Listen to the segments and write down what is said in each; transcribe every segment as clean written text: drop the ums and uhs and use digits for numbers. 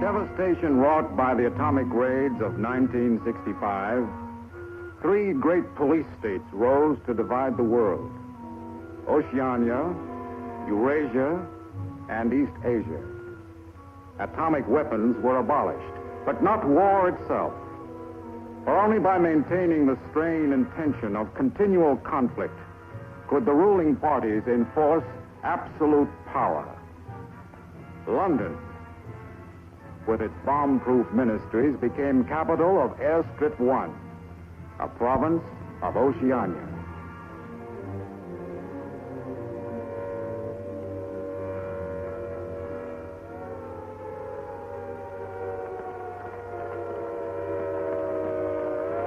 devastation wrought by the atomic raids of 1965, three great police states rose to divide the world: Oceania, Eurasia, and East Asia. Atomic weapons were abolished, but not war itself. For only by maintaining the strain and tension of continual conflict could the ruling parties enforce absolute power. London, with its bomb-proof ministries, became capital of Airstrip 1, a province of Oceania.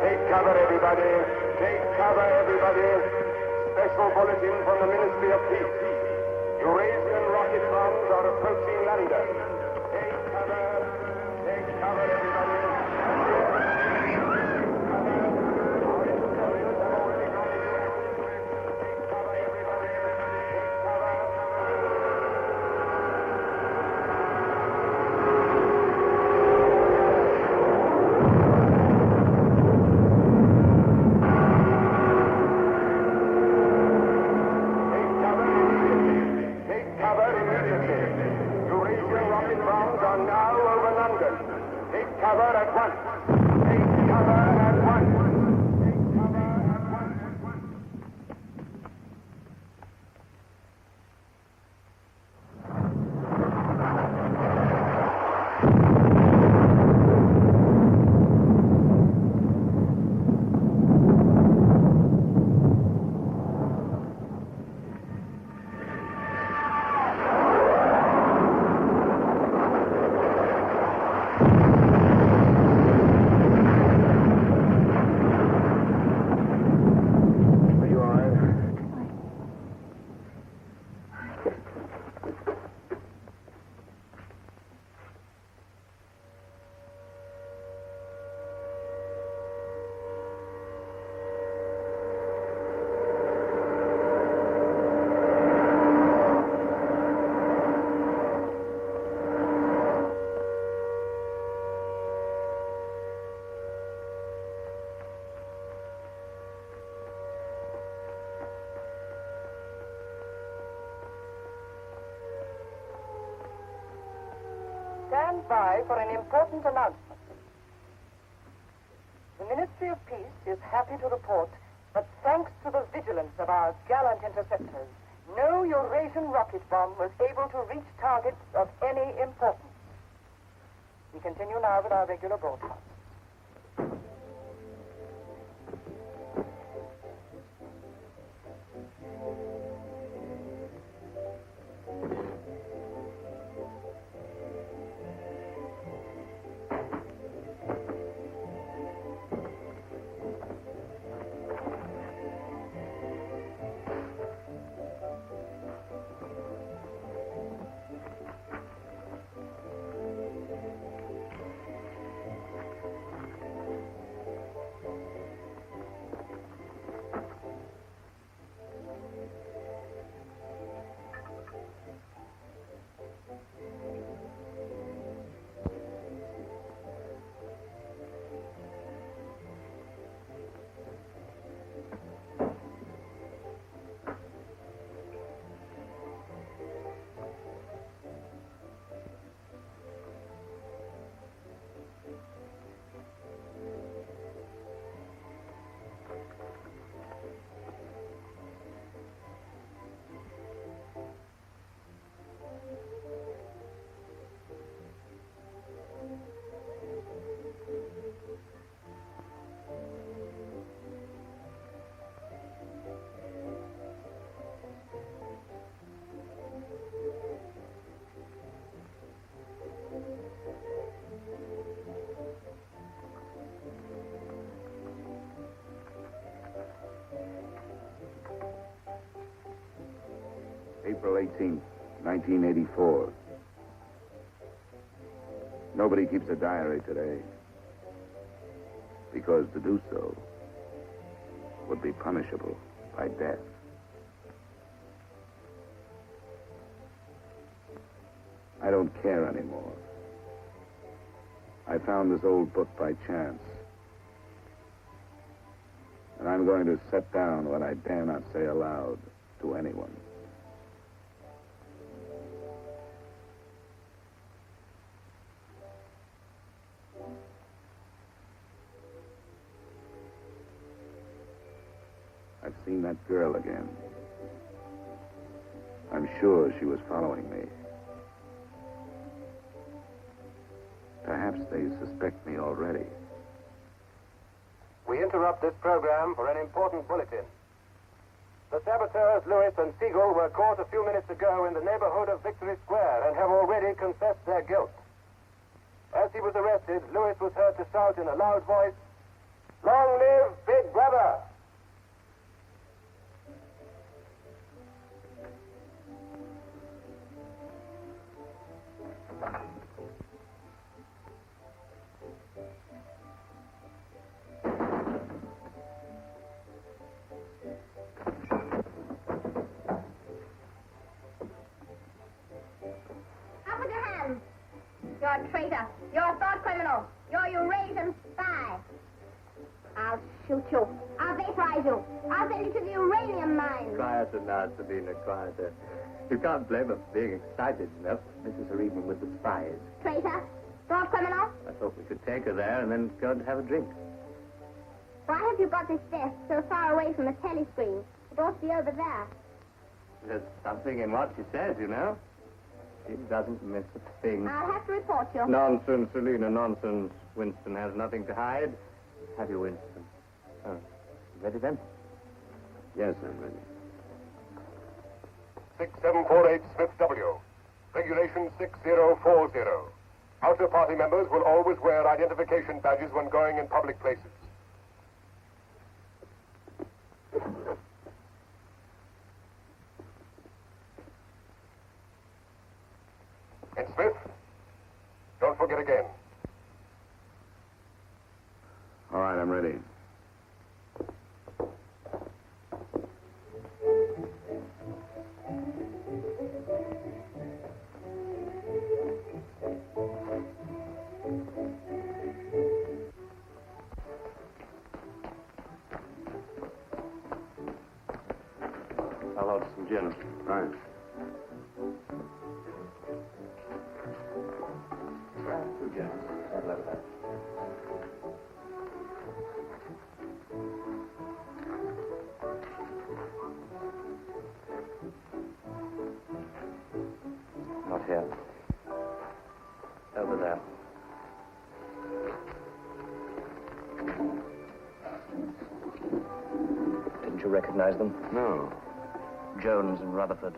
Take cover, everybody. Take cover, everybody. Special bulletin from the Ministry of Peace. Eurasian rocket bombs are approaching London. Take cover. Take cover, everybody. Stand by for an important announcement. The Ministry of Peace is happy to report that thanks to the vigilance of our gallant interceptors, no Eurasian rocket bomb was able to reach targets of any importance. We continue now with our regular broadcast. April 18th, 1984. Nobody keeps a diary today, because to do so would be punishable by death. I don't care anymore. I found this old book by chance. And I'm going to set down what I dare not say aloud to anyone. I've seen that girl again. I'm sure she was following me. Perhaps they suspect me already. We interrupt this program for an important bulletin. The saboteurs Lewis and Siegel were caught a few minutes ago in the neighborhood of Victory Square and have already confessed their guilt. As he was arrested, Lewis was heard to shout in a loud voice, "Long live Big Brother!" Up with your hands. You're a traitor. You're a thought criminal. You're a Eurasian spy. I'll shoot you. I'll vaporize you. I'll send you to the uranium mine. Quieter now, Sabina, quieter. You can't blame her for being excited enough. This is her evening with the spies. Traitor. Thought criminal. I thought we could take her there and then go and have a drink. Why have you got this desk so far away from the telescreen? It ought to be over there. There's something in what she says, you know. She doesn't miss a thing. I'll have to report you. Nonsense, Selina, nonsense. Winston has nothing to hide. Have you, Winston? Oh, you ready then? Yes, I'm ready. 6748 Smith W. Regulation 6040. Outer party members will always wear identification badges when going in public places. And Smith, don't forget again. All right, I'm ready. I'll order some gin. Right. Two gins. I'll have that. Not here. Over there. Didn't you recognize them? No, Jones and Rutherford.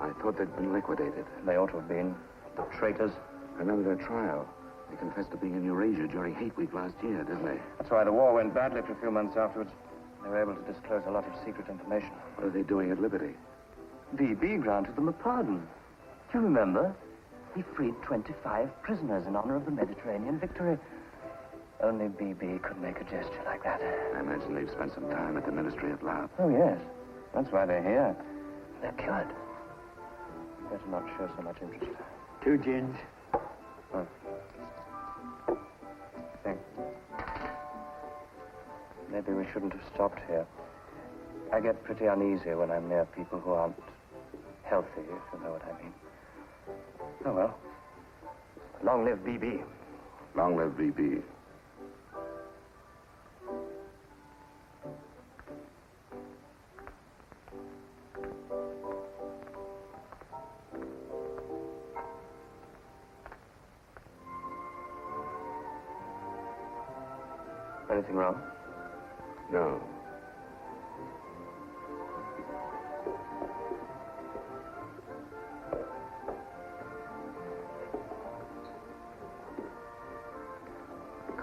I thought they'd been liquidated. They ought to have been. The traitors. I remember their trial. They confessed to being in Eurasia during Hate Week last year, didn't they? That's why the war went badly for a few months afterwards. They were able to disclose a lot of secret information. What are they doing at Liberty? B.B. granted them a pardon. Do you remember? He freed 25 prisoners in honor of the Mediterranean victory. Only B.B. could make a gesture like that. I imagine they've spent some time at the Ministry of Love. Oh, yes. That's why they're here. They're cured. Better not show so much interest. 2 gins. Oh. Thanks. Maybe we shouldn't have stopped here. I get pretty uneasy when I'm near people who aren't healthy, if you know what I mean. Oh, well. Long live B.B. Long live B.B. Anything wrong? No.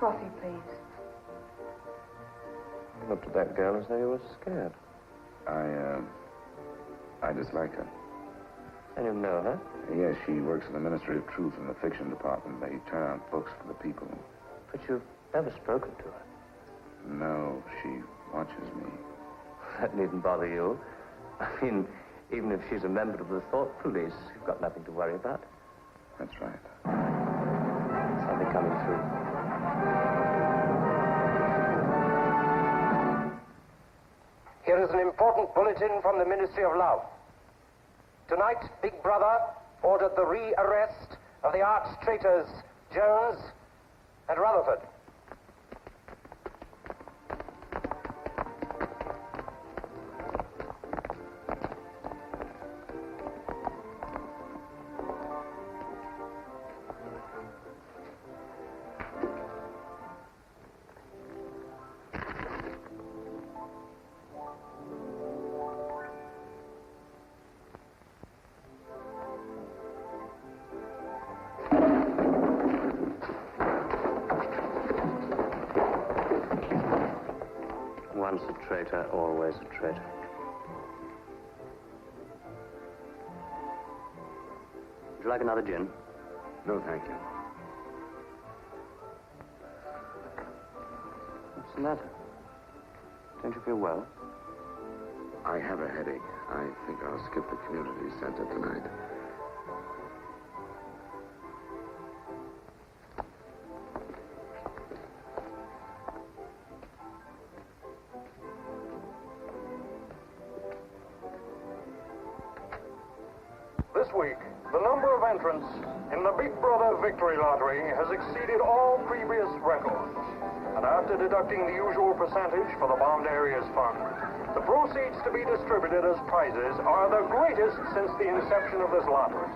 Coffee, please. You looked at that girl as though you were scared. I dislike her. And you know her? Yes, she works in the Ministry of Truth in the fiction department. They turn out books for the people. But you've never spoken to her. No, she watches me. That needn't bother you. I mean, even if she's a member of the Thought Police, you've got nothing to worry about. That's right. Somebody coming through. Here is an important bulletin from the Ministry of Love. Tonight, Big Brother ordered the re-arrest of the arch traitors Jones and Rutherford. Once a traitor, always a traitor. Would you like another gin? No, thank you. What's the matter? Don't you feel well? I have a headache. I think I'll skip the community center tonight. This week, the number of entrants in the Big Brother Victory Lottery has exceeded all previous records. And after deducting the usual percentage for the Bombed Areas Fund, the proceeds to be distributed as prizes are the greatest since the inception of this lottery.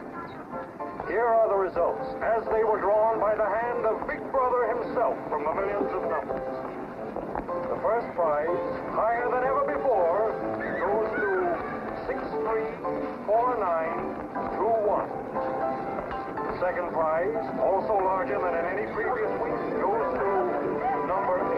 Here are the results, as they were drawn by the hand of Big Brother himself from the millions of numbers. The first prize, higher than ever before, goes to 634921. The second prize, also larger than in any previous week, goes to number 81346294.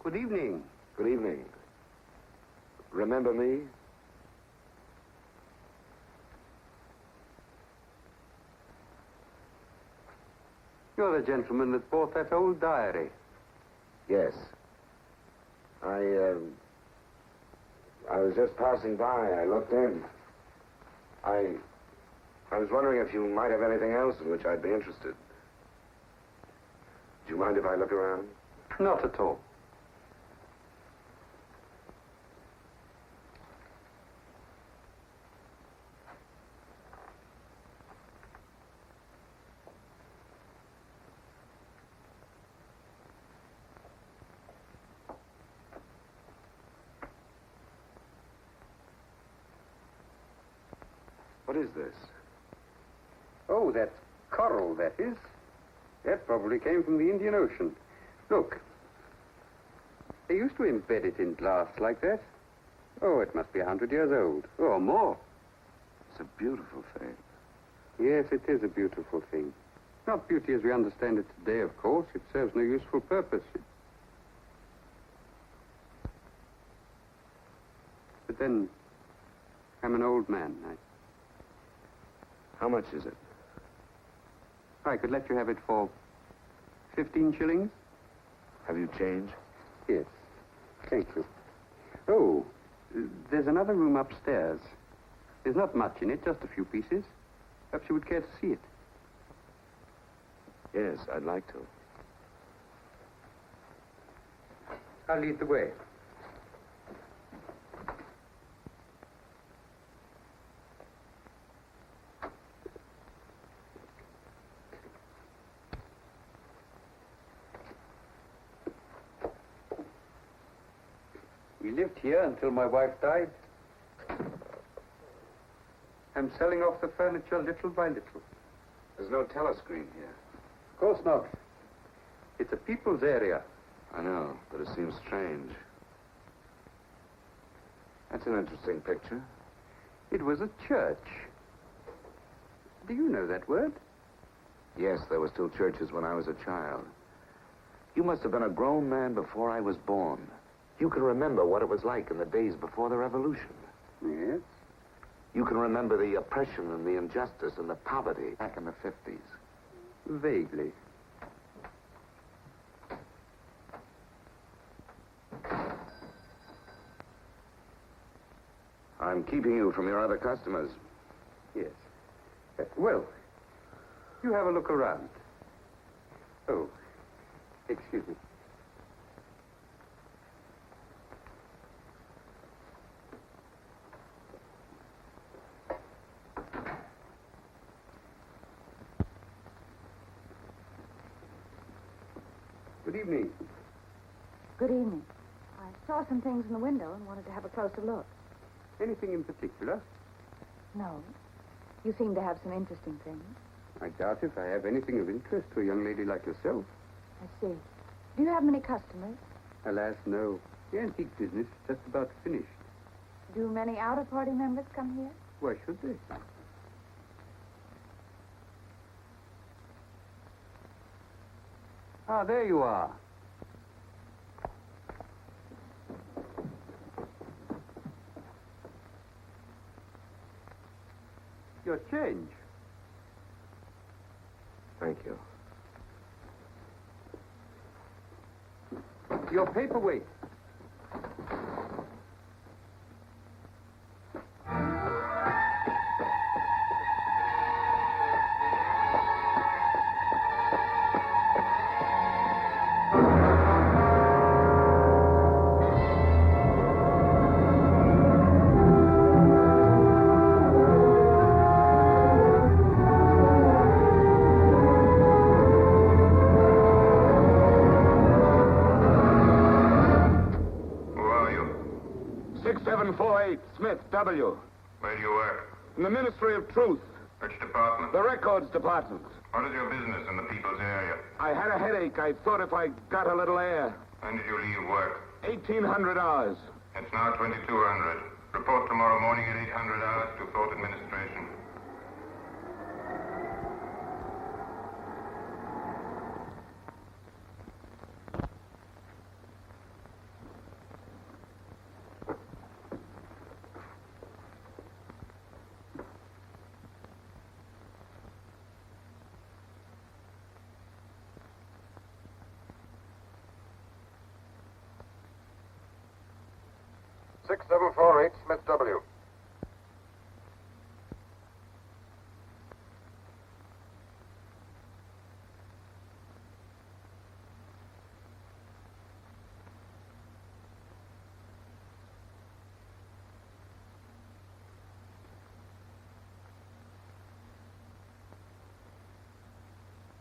Good evening. Good evening. Remember me? You're the gentleman that bought that old diary. Yes. I was just passing by. I looked in. I was wondering if you might have anything else in which I'd be interested. Do you mind if I look around? Not at all. What is this? Oh, that's coral, that is. That probably came from the Indian Ocean. Look. They used to embed it in glass like that. Oh, it must be 100 years old, or more. It's a beautiful thing. Yes, it is a beautiful thing. Not beauty as we understand it today, of course. It serves no useful purpose. But then, I'm an old man. How much is it? I could let you have it for 15 shillings. Have you change? Yes. Thank you. Oh, there's another room upstairs. There's not much in it, just a few pieces. Perhaps you would care to see it. Yes, I'd like to. I'll lead the way. We lived here until my wife died. I'm selling off the furniture little by little. There's no telescreen here. Of course not. It's a people's area. I know, but it seems strange. That's an interesting picture. It was a church. Do you know that word? Yes, there were still churches when I was a child. You must have been a grown man before I was born. You can remember what it was like in the days before the revolution. Yes? You can remember the oppression and the injustice and the poverty back in the 50s. Vaguely. I'm keeping you from your other customers. Yes. Well, you have a look around. Oh, excuse me. Good evening. Good evening. I saw some things in the window and wanted to have a closer look. Anything in particular? No. You seem to have some interesting things. I doubt if I have anything of interest to a young lady like yourself. I see. Do you have many customers? Alas, no. The antique business is just about finished. Do many outer-party members come here? Why should they? Ah, there you are. Your change. Thank you. Your paperweight. Smith, W. Where do you work? In the Ministry of Truth. Which department? The Records Department. What is your business in the people's area? I had a headache. I thought if I got a little air. When did you leave work? 1,800 hours. It's now 2200. Report tomorrow morning at 800 hours to Fort Administration. Six 748 Smith W.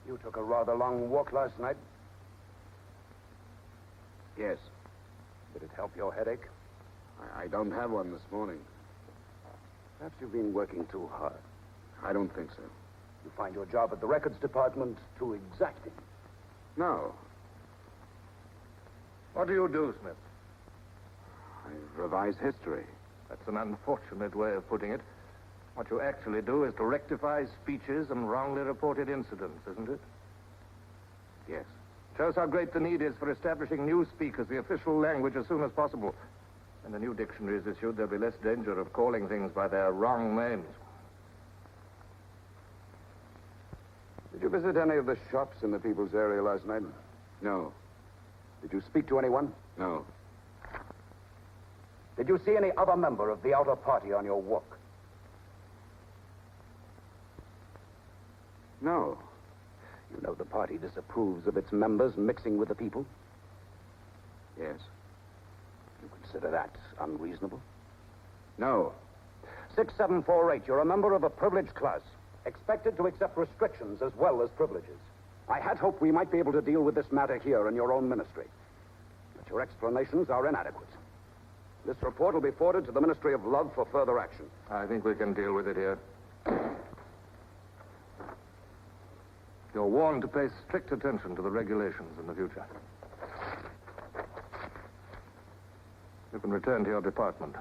You took a rather long walk last night. Yes. Did it help your headache? I don't have one this morning. Perhaps you've been working too hard. I don't think so. You find your job at the records department too exacting. No. What do you do, Smith? I revise history. That's an unfortunate way of putting it. What you actually do is to rectify speeches and wrongly reported incidents, isn't it? Yes. Shows how great the need is for establishing newspeak as the official language as soon as possible. When the new dictionary is issued, there'll be less danger of calling things by their wrong names. Did you visit any of the shops in the people's area last night? No. Did you speak to anyone? No. Did you see any other member of the outer party on your walk? No. You know the party disapproves of its members mixing with the people? Yes. You consider that unreasonable? No. 6748, you're a member of a privileged class, expected to accept restrictions as well as privileges. I had hoped we might be able to deal with this matter here in your own ministry. But your explanations are inadequate. This report will be forwarded to the Ministry of Love for further action. I think we can deal with it here. You're warned to pay strict attention to the regulations in the future. You can return to your department.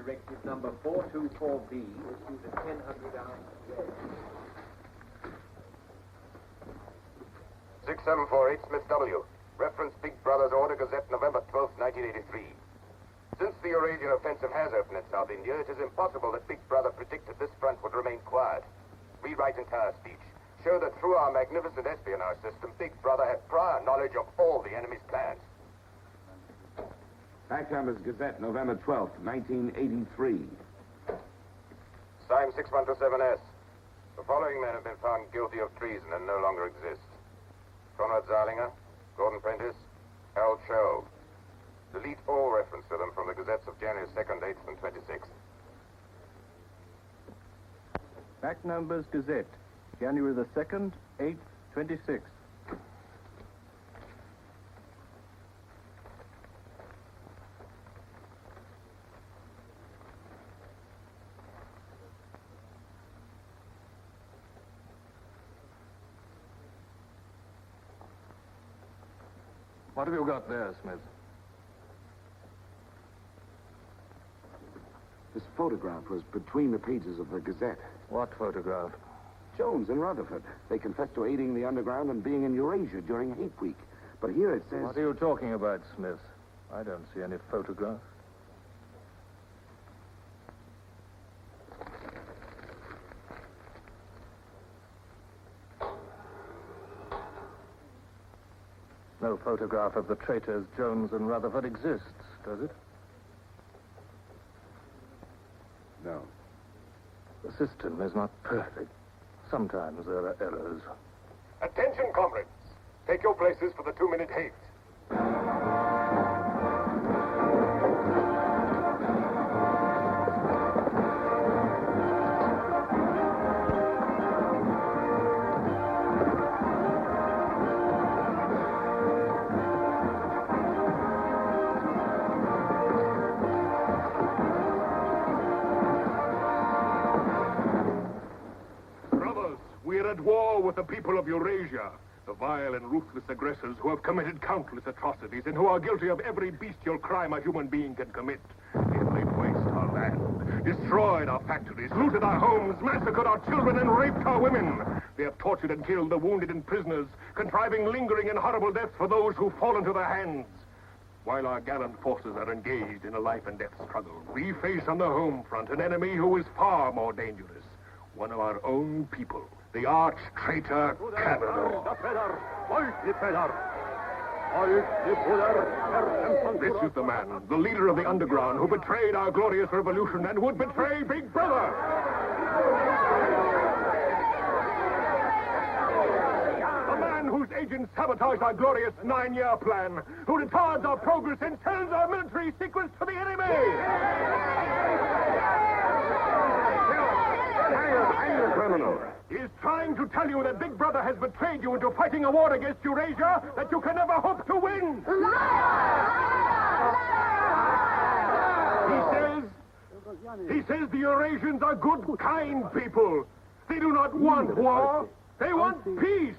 Directive number 424B, issued at 1000 hours. 6748, Smith W. Reference Big Brother's Order, Gazette, November 12, 1983. Since the Eurasian offensive has opened in South India, it is impossible that Big Brother predicted this front would remain quiet. Rewrite entire speech. Show that through our magnificent espionage system, Big Brother had prior knowledge of all the enemy's plans. Fact numbers Gazette, November 12th, 1983. Signed 6127S. The following men have been found guilty of treason and no longer exist. Conrad Zarlinger, Gordon Prentice, Harold Sherrill. Delete all reference to them from the Gazettes of January 2nd, 8th, and 26th. Fact numbers Gazette, January the 2nd, 8th, 26th. What have you got there, Smith? This photograph was between the pages of the Gazette. What photograph? Jones and Rutherford. They confessed to aiding the underground and being in Eurasia during Hate Week. But here it says... What are you talking about, Smith? I don't see any photograph. No photograph of the traitors Jones and Rutherford exists, does it? No. The system is not perfect. Sometimes there are errors. Attention, comrades. Take your places for the 2-minute hate. We're at war with the people of Eurasia, the vile and ruthless aggressors who have committed countless atrocities and who are guilty of every bestial crime a human being can commit. They have laid waste our land, destroyed our factories, looted our homes, massacred our children, and raped our women. They have tortured and killed the wounded and prisoners, contriving lingering and horrible deaths for those who fall into their hands. While our gallant forces are engaged in a life and death struggle, we face on the home front an enemy who is far more dangerous. One of our own people, the arch-traitor Canada. This is the man, the leader of the underground, who betrayed our glorious revolution and would betray Big Brother. A man whose agents sabotage our glorious 9-year plan, who retards our progress and sells our military secrets to the enemy. Hang the criminal. He is trying to tell you that Big Brother has betrayed you into fighting a war against Eurasia that you can never hope to win. He says the Eurasians are good, kind people. They do not want war. They want peace.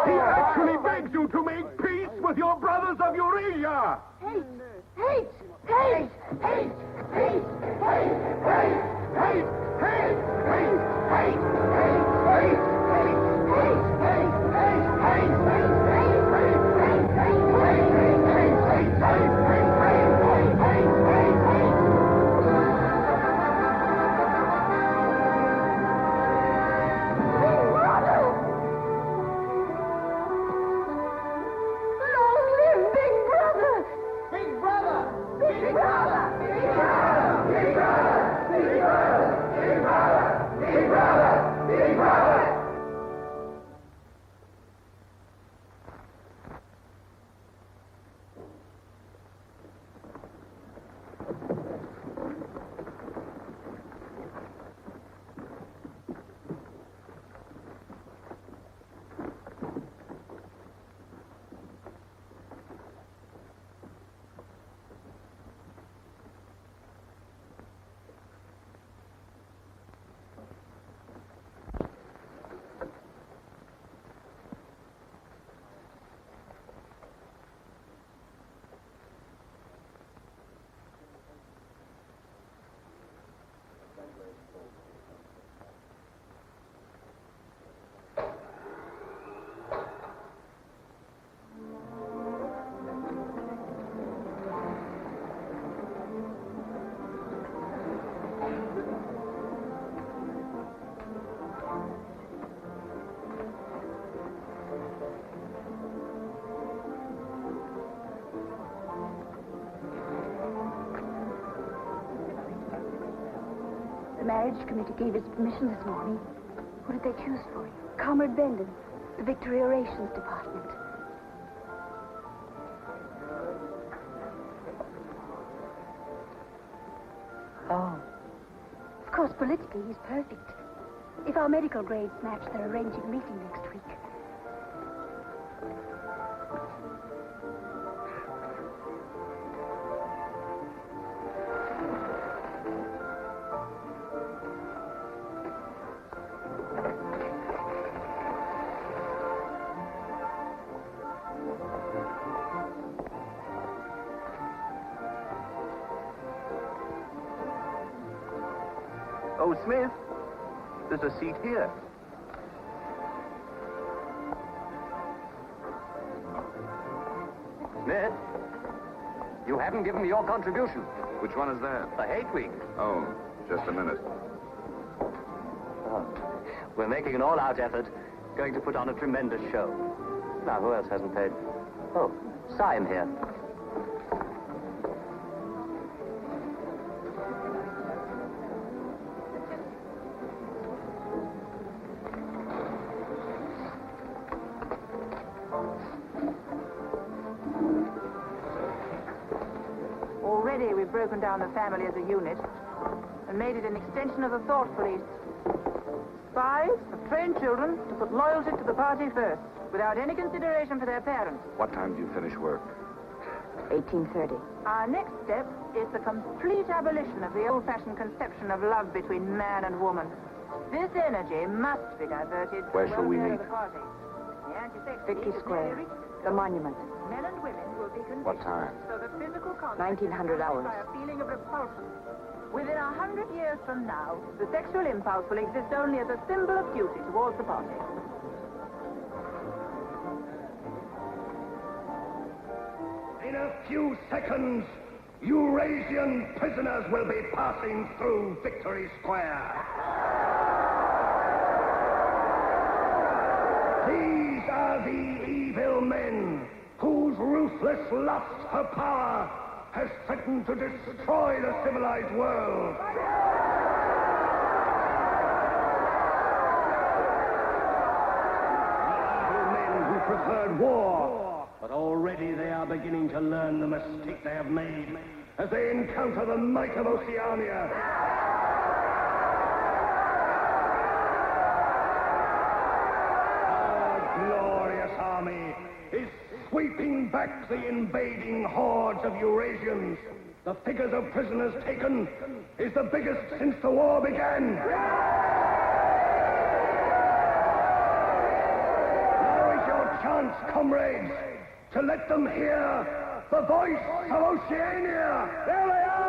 He actually begs you to make peace with your brothers of Eurasia. Hate! Hate! Hate! Hate! Hate! Hate! Hate! Hate! Hate! Hate! Big Brother! marriage committee gave its permission this morning. Who did they choose for you? Comrade Bendon, the Victory Orations Department. Oh. Of course, politically, he's perfect. If our medical grades match, they're arranging a meeting next week. Oh, Smith, there's a seat here. Smith, you haven't given me your contribution. Which one is that? The Hate Week. Oh, just a minute. Oh, we're making an all-out effort, going to put on a tremendous show. Now, who else hasn't paid? Oh, Syme here. Already we've broken down the family as a unit and made it an extension of the thought police. Spies have trained children to put loyalty to the party first, without any consideration for their parents. What time do you finish work? 18:30. Our next step is the complete abolition of the old-fashioned conception of love between man and woman. This energy must be diverted to Where the shall we welfare meet? of the party. The anti-sex Vicky league has Square, nearly reached the monument. Men and women will be conditioned What time? so that physical contact 1900 is hours. by a feeling of repulsion. Within 100 years from now, the sexual impulse will exist only as a symbol of duty towards the party. In a few seconds, Eurasian prisoners will be passing through Victory Square. These are the evil men whose ruthless lust for power has threatened to destroy the civilized world. The evil men who preferred war, but already they are beginning to learn the mistake they have made as they encounter the might of Oceania. Our glorious army is sweeping back the invading hordes of Eurasians. The figures of prisoners taken is the biggest since the war began. Now is your chance, comrades, to let them hear the voice of Oceania. There they are!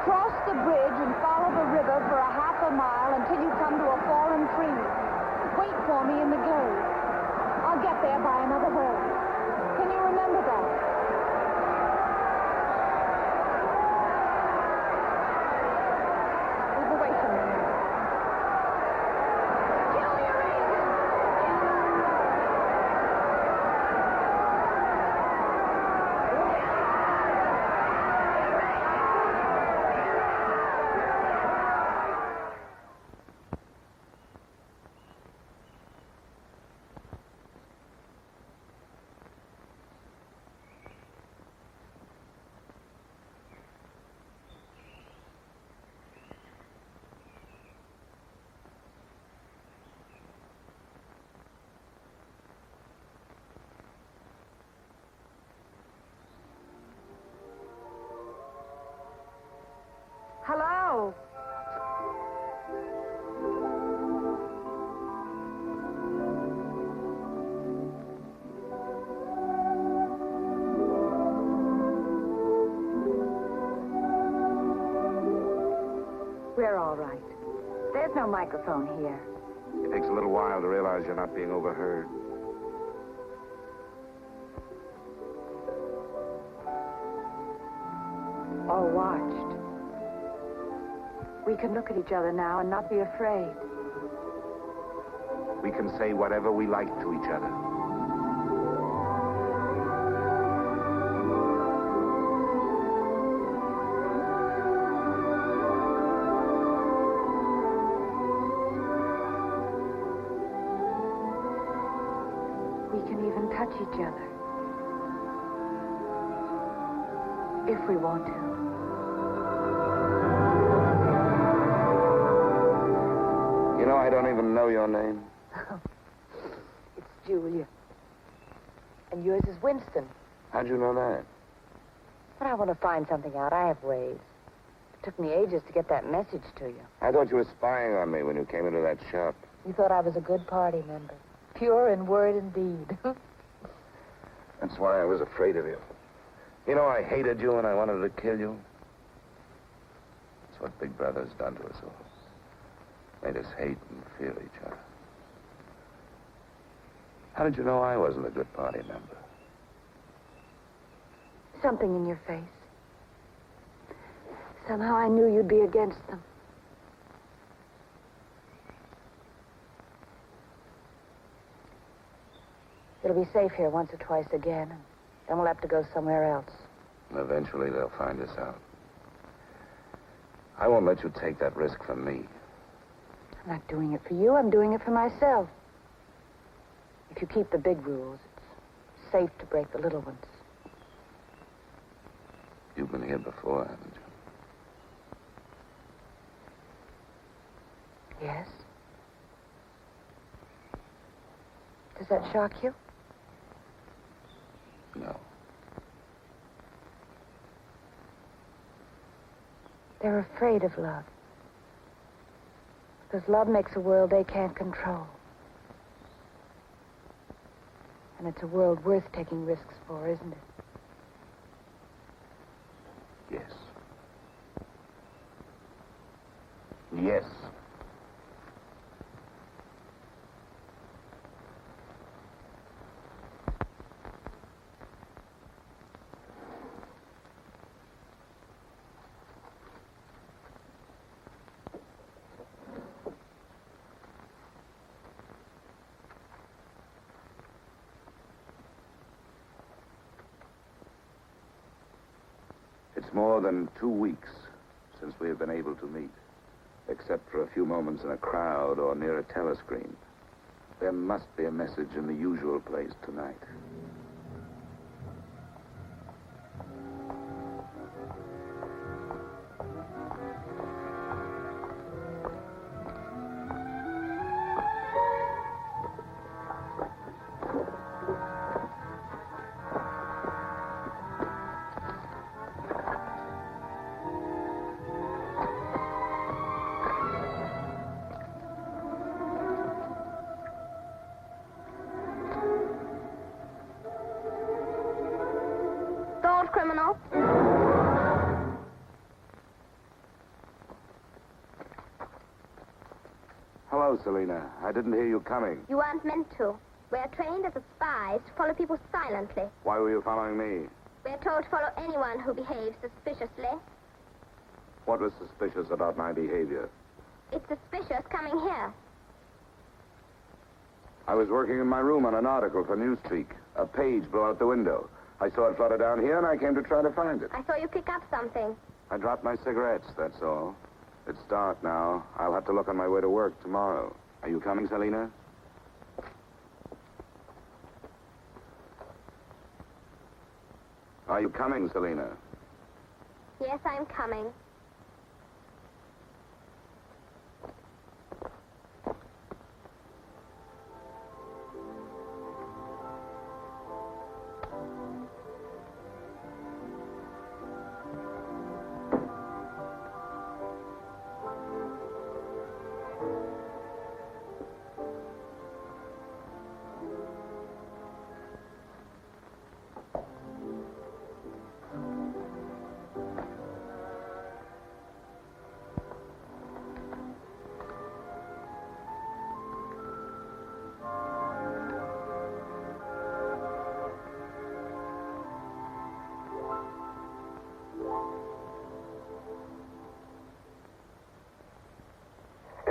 Cross the bridge and follow the river for a half a mile until you come to a fallen tree. Wait for me in the glade. I'll get there by another way. Can you remember that? Move away from me. Kill the Eurasians! go. We're all right. There's no microphone here. It takes a little while to realize you're not being overheard. Or watched. We can look at each other now and not be afraid. We can say whatever we like to each other. We can even touch each other. If we want to. You know, I don't even know your name. It's Julia. And yours is Winston. How'd you know that? But I want to find something out. I have ways. It took me ages to get that message to you. I thought you were spying on me when you came into that shop. You thought I was a good party member. Pure in word and deed. That's why I was afraid of you. You know, I hated you and I wanted to kill you. That's what Big Brother's done to us all. Made us hate and fear each other. How did you know I wasn't a good party member? Something in your face. Somehow I knew you'd be against them. It'll be safe here once or twice again, and then we'll have to go somewhere else. Eventually they'll find us out. I won't let you take that risk from me. I'm not doing it for you. I'm doing it for myself. If you keep the big rules, it's safe to break the little ones. You've been here before, haven't you? Yes. Does that shock you? No. They're afraid of love. Because love makes a world they can't control. And it's a world worth taking risks for, isn't it? Yes. Yes. It's more than 2 weeks since we have been able to meet, except for a few moments in a crowd or near a telescreen. There must be a message in the usual place tonight. Thought criminal. Hello, Selena. I didn't hear you coming. You weren't meant to. We're trained as spies to follow people silently. Why were you following me? We're told to follow anyone who behaves suspiciously. What was suspicious about my behavior? It's suspicious coming here. I was working in my room on an article for Newspeak. A page blew out the window. I saw it flutter down here, and I came to try to find it. I saw you pick up something. I dropped my cigarettes, that's all. It's dark now. I'll have to look on my way to work tomorrow. Are you coming, Selena? Are you coming, Selena? Yes, I'm coming.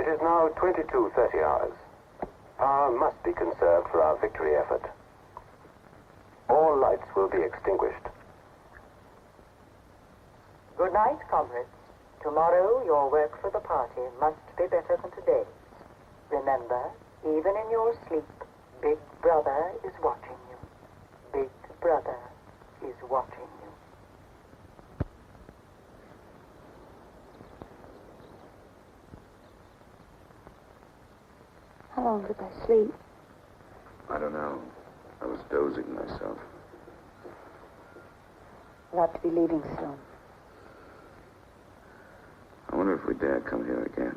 It is now 22:30 hours. Power must be conserved for our victory effort. All lights will be extinguished. Good night, comrades. Tomorrow, your work for the party must be better than today's. Remember, even in your sleep, Big Brother is watching you. Big Brother is watching you. How long did I sleep? I don't know. I was dozing myself. We'll have to be leaving soon. I wonder if we dare come here again.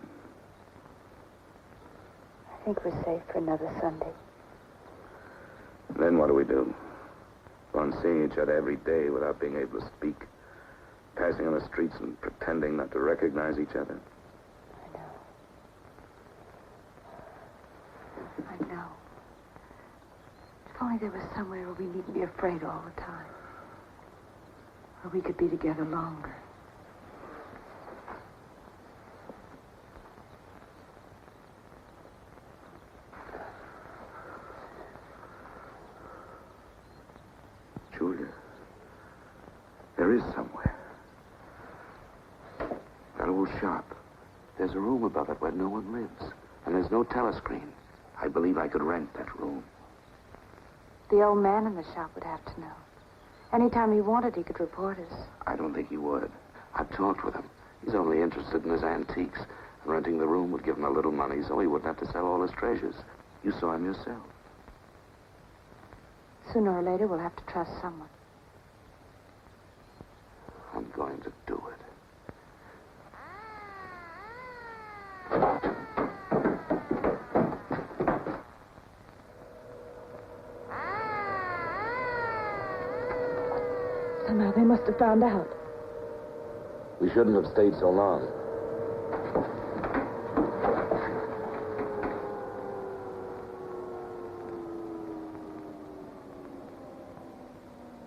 I think we're safe for another Sunday. Then what do we do? Go on seeing each other every day without being able to speak. Passing on the streets and pretending not to recognize each other. I know. If only there was somewhere where we needn't be afraid all the time. Where we could be together longer. Julia, there is somewhere. That old shop. There's a room above it where no one lives. And there's no telescreen. I believe I could rent that room. The old man in the shop would have to know. Anytime he wanted, he could report us. I don't think he would. I've talked with him. He's only interested in his antiques. And renting the room would give him a little money so he wouldn't have to sell all his treasures. You saw him yourself. Sooner or later, we'll have to trust someone. I'm going to do it. Somehow they must have found out. We shouldn't have stayed so long.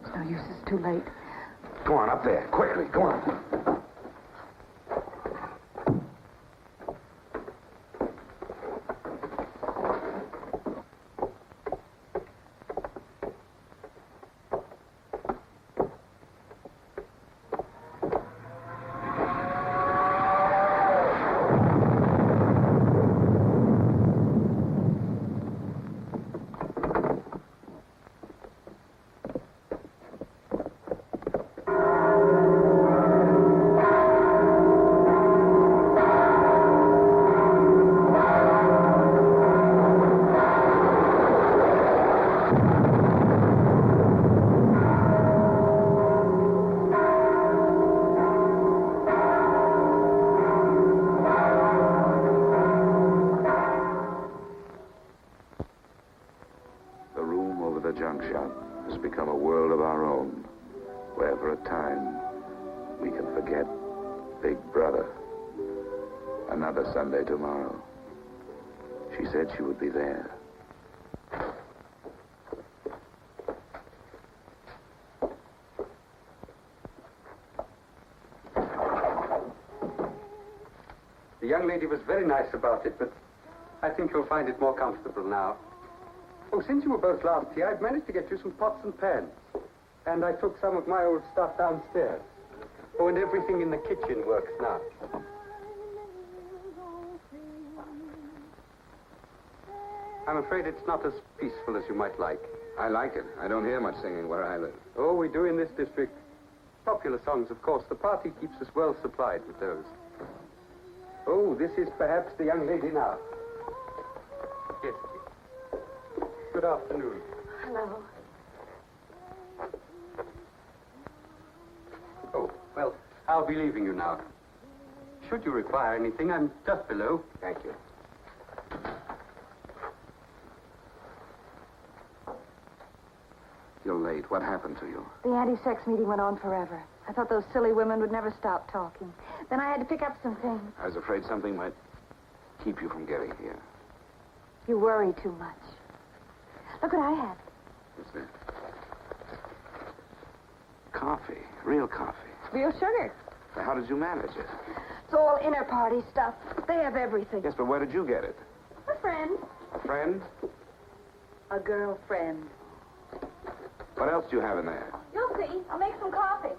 It's no use, it's too late. Go on, up there. Quickly, go on. Sunday tomorrow. She said she would be there. The young lady was very nice about it, but I think you'll find it more comfortable now. Oh, since you were both last here, I've managed to get you some pots and pans. And I took some of my old stuff downstairs. Oh, and everything in the kitchen works now. I'm afraid it's not as peaceful as you might like. I like it. I don't hear much singing where I live. Oh, we do in this district. Popular songs, of course. The party keeps us well supplied with those. Oh, this is perhaps the young lady now. Yes. Good afternoon. Hello. Oh, well, I'll be leaving you now. Should you require anything, I'm just below. Thank you. You're late. What happened to you? The anti-sex meeting went on forever. I thought those silly women would never stop talking. Then I had to pick up some things. I was afraid something might keep you from getting here. You worry too much. Look what I have. What's that? Coffee. Real coffee. Real sugar. How did you manage it? It's all inner party stuff. They have everything. Yes, but where did you get it? A friend. A friend? A girlfriend. What else do you have in there? You'll see. I'll make some coffee.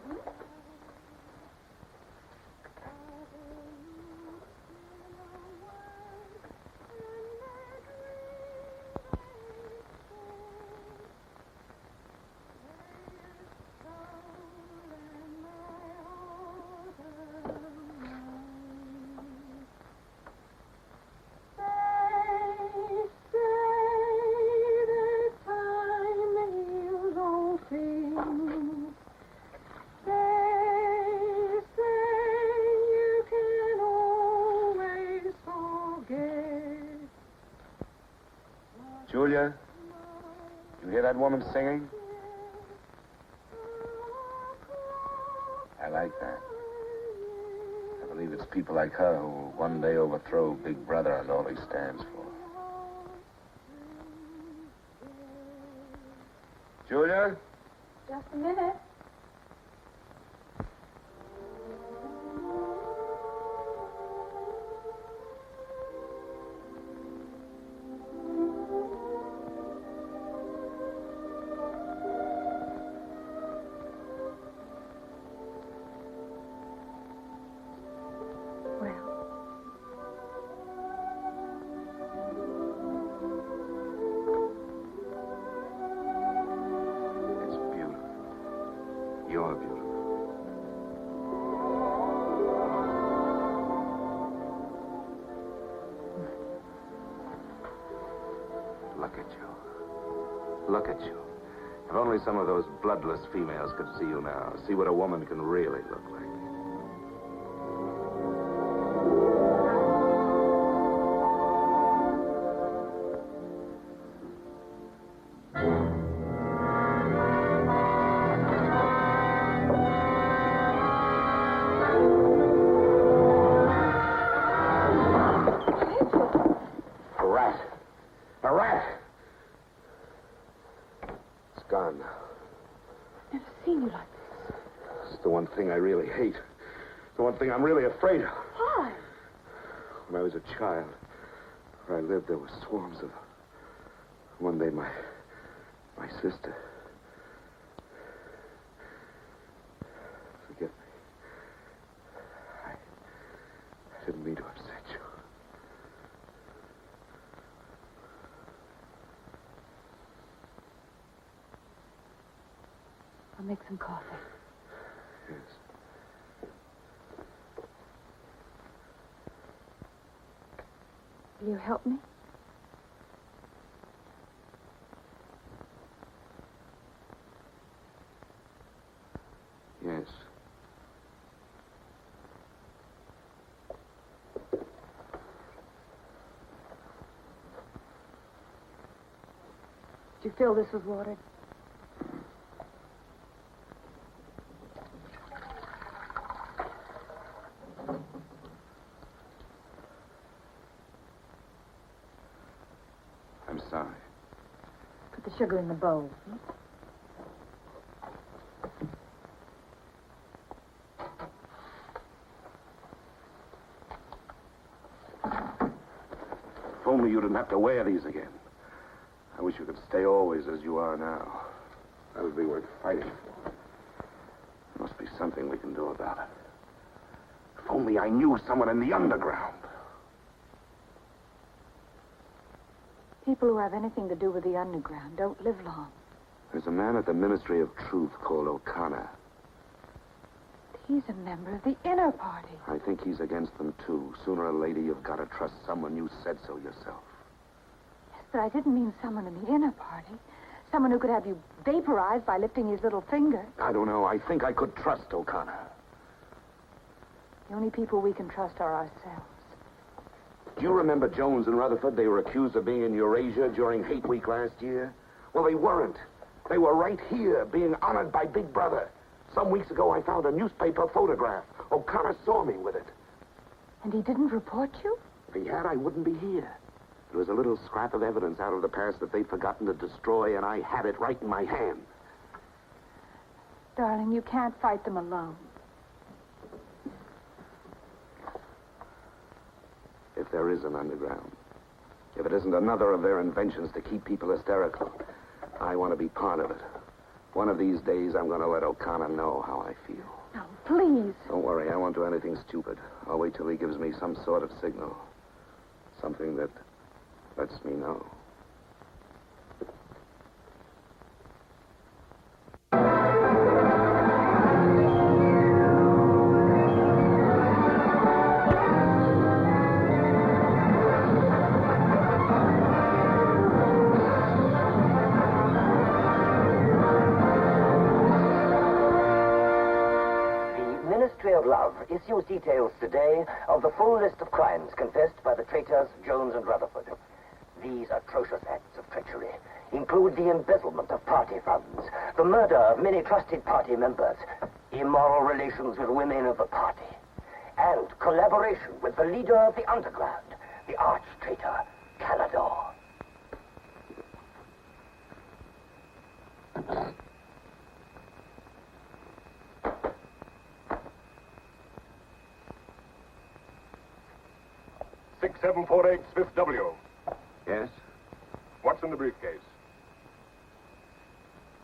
Julia, you hear that woman singing? I like that. I believe it's people like her who will one day overthrow Big Brother and all he stands for. Julia? Just a minute. You're beautiful. Look at you. Look at you. If only some of those bloodless females could see you now. See what a woman can really look like. Gone now. I've never seen you like this. It's the one thing I really hate. The one thing I'm really afraid of. Why? When I was a child, where I lived, there were swarms of them. One day, my sister. Forgive me. I didn't mean to upset you. I'll make some coffee. Yes. Will you help me? Yes. Did you fill this with water? I'm sorry. Put the sugar in the bowl. If only you didn't have to wear these again. I wish you could stay always as you are now. That would be worth fighting for. There must be something we can do about it. If only I knew someone in the underground. People who have anything to do with the underground don't live long. There's a man at the Ministry of Truth called O'Connor. He's a member of the inner party. I think he's against them, too. Sooner or later, you've got to trust someone. You said so yourself. Yes, but I didn't mean someone in the inner party. Someone who could have you vaporized by lifting his little finger. I don't know. I think I could trust O'Connor. The only people we can trust are ourselves. Do you remember Jones and Rutherford? They were accused of being in Eurasia during Hate Week last year. Well, they weren't. They were right here, being honored by Big Brother. Some weeks ago, I found a newspaper photograph. O'Connor saw me with it. And he didn't report you? If he had, I wouldn't be here. There was a little scrap of evidence out of the past that they'd forgotten to destroy, and I had it right in my hand. Darling, you can't fight them alone. if there is an underground. If it isn't another of their inventions to keep people hysterical, I want to be part of it. One of these days, I'm going to let O'Connor know how I feel. Now, please. Don't worry, I won't do anything stupid. I'll wait till he gives me some sort of signal. Something that lets me know. Of Love issues details today of the full list of crimes confessed by the traitors Jones and Rutherford. These atrocious acts of treachery include the embezzlement of party funds, the murder of many trusted party members, immoral relations with women of the party, and collaboration with the leader of the underground, the arch-traitor, Canador. Six 748 Smith W. Yes? What's in the briefcase?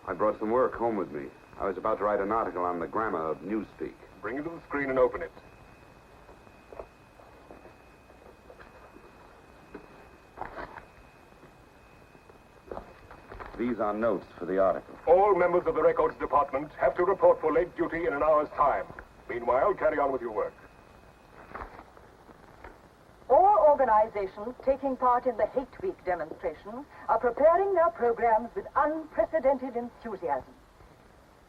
I brought some work home with me. I was about to write an article on the grammar of newspeak. Bring it to the screen and open it. These are notes for the article. All members of the records department have to report for late duty in an hour's time. Meanwhile, carry on with your work. All organizations taking part in the Hate Week demonstration are preparing their programs with unprecedented enthusiasm.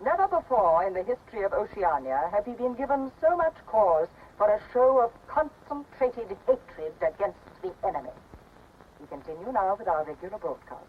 Never before in the history of Oceania have we been given so much cause for a show of concentrated hatred against the enemy. We continue now with our regular broadcasts.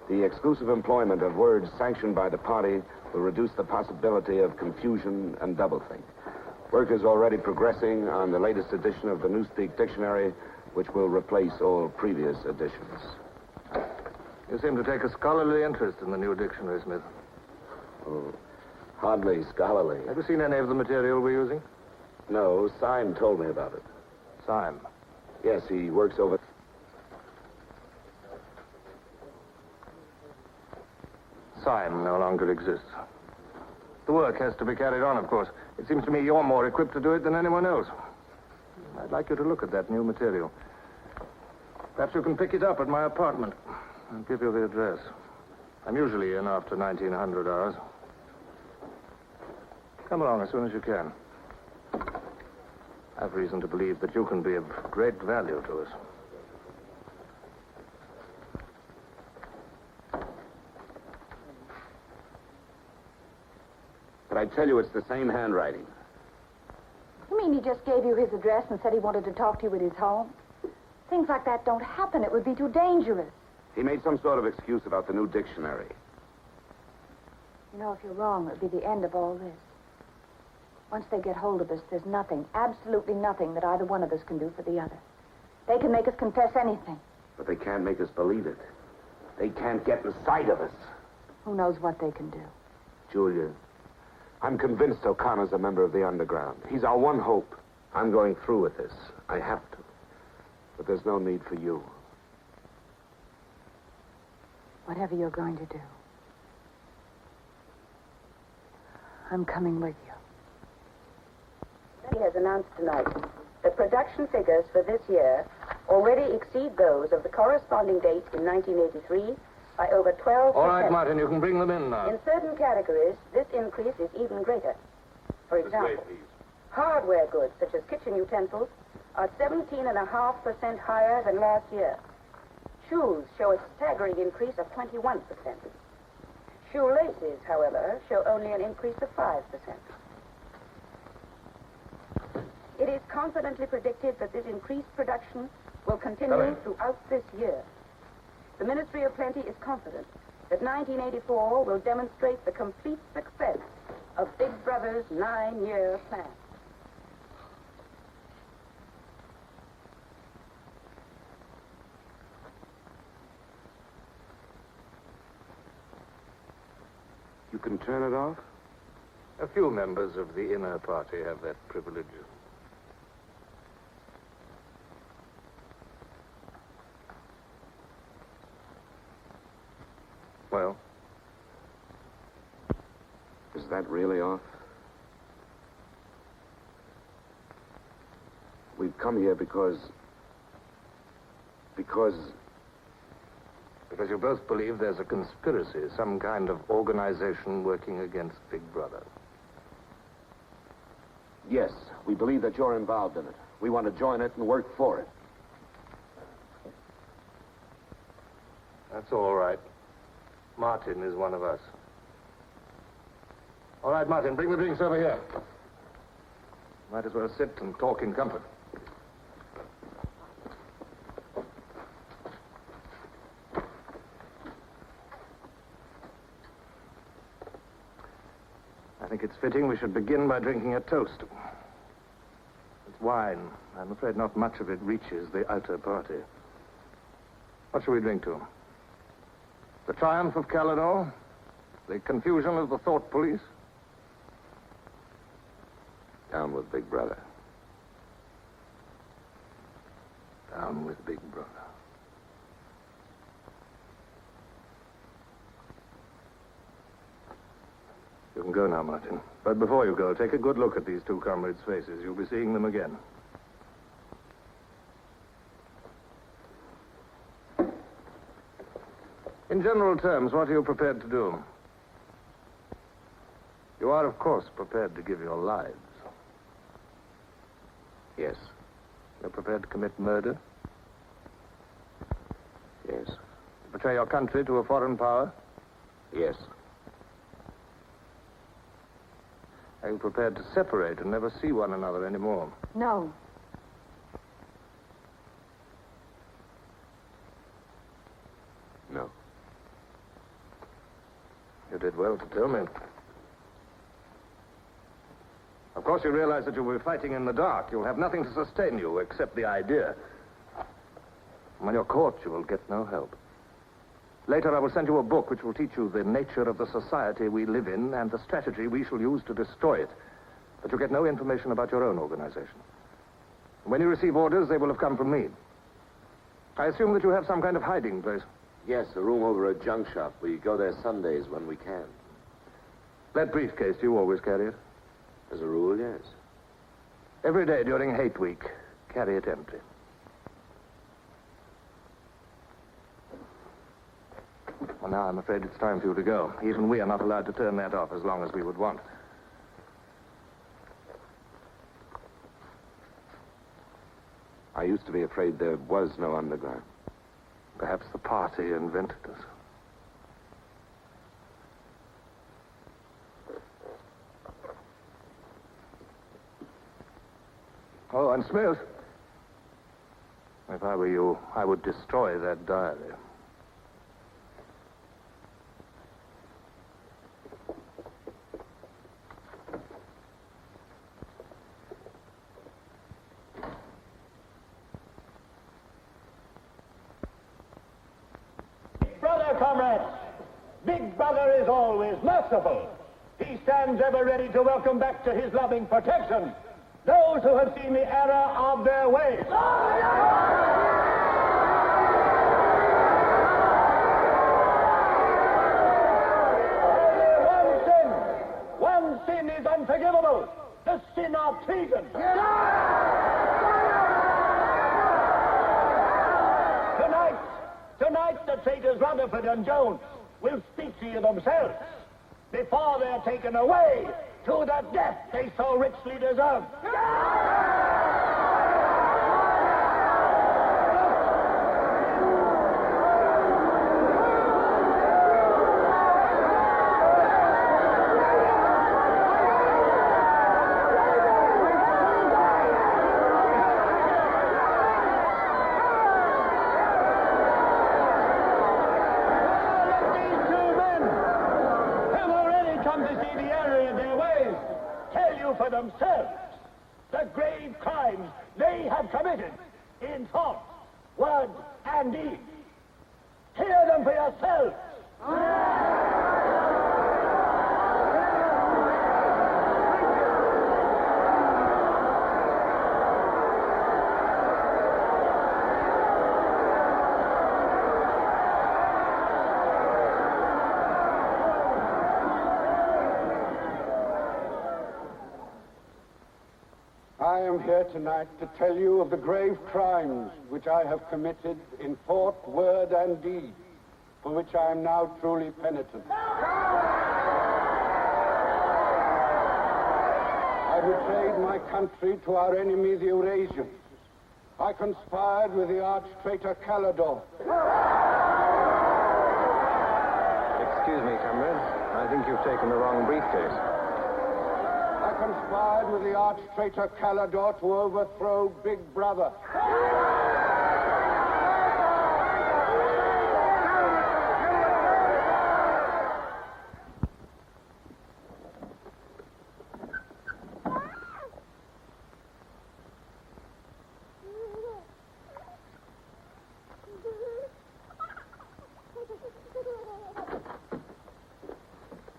The exclusive employment of words sanctioned by the party will reduce the possibility of confusion and doublethink. Work is already progressing on the latest edition of the Newspeak Dictionary, which will replace all previous editions. You seem to take a scholarly interest in the new dictionary, Smith. Oh, hardly scholarly. Have you seen any of the material we're using? No, Syme told me about it. Syme? Yes, he works over... Syme no longer exists. The work has to be carried on, of course. It seems to me you're more equipped to do it than anyone else. I'd like you to look at that new material. Perhaps you can pick it up at my apartment. I'll give you the address. I'm usually in after 1900 hours. Come along as soon as you can. I've reason to believe that you can be of great value to us. But I tell you, it's the same handwriting. You mean he just gave you his address and said he wanted to talk to you at his home? Things like that don't happen. It would be too dangerous. He made some sort of excuse about the new dictionary. You know, if you're wrong, it would be the end of all this. Once they get hold of us, there's nothing, absolutely nothing that either one of us can do for the other. They can make us confess anything. But they can't make us believe it. They can't get the sight of us. Who knows what they can do? Julia, I'm convinced O'Connor's a member of the underground. He's our one hope. I'm going through with this. I have to. But there's no need for you. Whatever you're going to do, I'm coming with you. Party has announced tonight that production figures for this year already exceed those of the corresponding date in 1983 by over 12%. All right, Martin, you can bring them in now. In certain categories, this increase is even greater. For example, hardware goods such as kitchen utensils are 17.5% higher than last year. Shoes show a staggering increase of 21%. Shoelaces, however, show only an increase of 5%. It is confidently predicted that this increased production will continue throughout this year. The Ministry of Plenty is confident that 1984 will demonstrate the complete success of Big Brother's 9-year plan. You can turn it off? A few members of the inner party have that privilege. Well? Is that really off? We've come here because you both believe there's a conspiracy, some kind of organization working against Big Brother. Yes, we believe that you're involved in it. We want to join it and work for it. That's all right. Martin is one of us. All right, Martin, bring the drinks over here. Might as well sit and talk in comfort. I think it's fitting we should begin by drinking a toast. It's wine. I'm afraid not much of it reaches the outer party. What shall we drink to? The triumph of Caledon? The confusion of the thought police? Down with Big Brother. Down with Big Brother. You can go now, Martin. But before you go, take a good look at these two comrades' faces. You'll be seeing them again. In general terms, what are you prepared to do? You are, of course, prepared to give your lives. Yes. You're prepared to commit murder? Yes. Betray your country to a foreign power? Yes. Are you prepared to separate and never see one another anymore? No. No. You did well to tell me. Of course, you realize that you'll be fighting in the dark. You'll have nothing to sustain you except the idea. When you're caught, you will get no help. Later, I will send you a book which will teach you the nature of the society we live in and the strategy we shall use to destroy it. But you get no information about your own organization. When you receive orders, they will have come from me. I assume that you have some kind of hiding place. Yes, a room over a junk shop. We go there Sundays when we can. That briefcase, do you always carry it? As a rule, yes. Every day during hate week, carry it empty. Well, now I'm afraid it's time for you to go. Even we are not allowed to turn that off as long as we would want. I used to be afraid there was no underground. Perhaps the party invented us. Oh, and Smith, if I were you, I would destroy that diary. Brother, comrades, Big Brother is always merciful. He stands ever ready to welcome back to his loving protection those who have seen the error of their ways. Only one sin is unforgivable. the sin of treason. Tonight, the traitors Rutherford and Jones will speak to you themselves before they're taken away to the death they so richly deserve. For themselves the grave crimes they have committed in thought, word, and deed. Hear them for yourselves. I am here tonight to tell you of the grave crimes which I have committed in thought, word, and deed, for which I am now truly penitent. I betrayed my country to our enemy, the Eurasians. I conspired with the arch-traitor Calidore. Excuse me, comrade. I think you've taken the wrong briefcase. I conspired with the arch-traitor Calidore to overthrow Big Brother.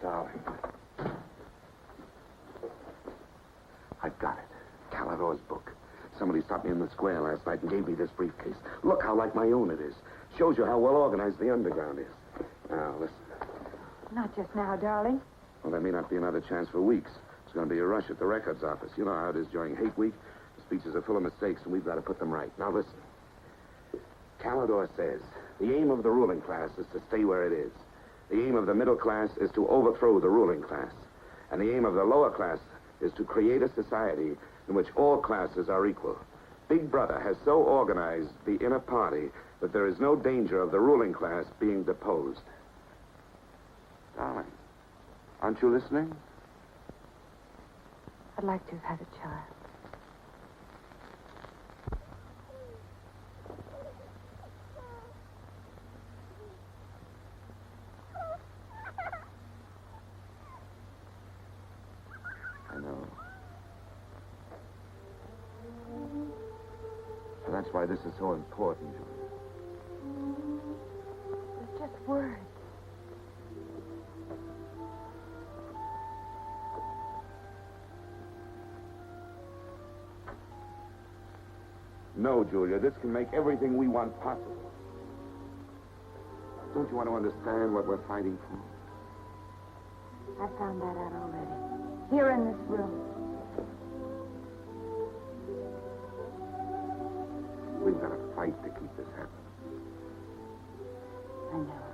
Darling. I've got it. Calidore's book. Somebody stopped me in the square last night and gave me this briefcase. Look how like my own it is. Shows you how well organized the underground is. Now, listen. Not just now, darling. Well, there may not be another chance for weeks. There's going to be a rush at the records office. You know how it is during hate week. The speeches are full of mistakes, and we've got to put them right. Now, listen. Calidore says the aim of the ruling class is to stay where it is. The aim of the middle class is to overthrow the ruling class. And the aim of the lower class is to create a society in which all classes are equal. Big Brother has so organized the inner party that there is no danger of the ruling class being deposed. Darling, aren't you listening? I'd like to have had a child. I know. So that's why this is so important, Julia. It's just words. No, Julia, this can make everything we want possible. Don't you want to understand what we're fighting for? I found that out already. Here in this room. We've got to fight to keep this happening. I know.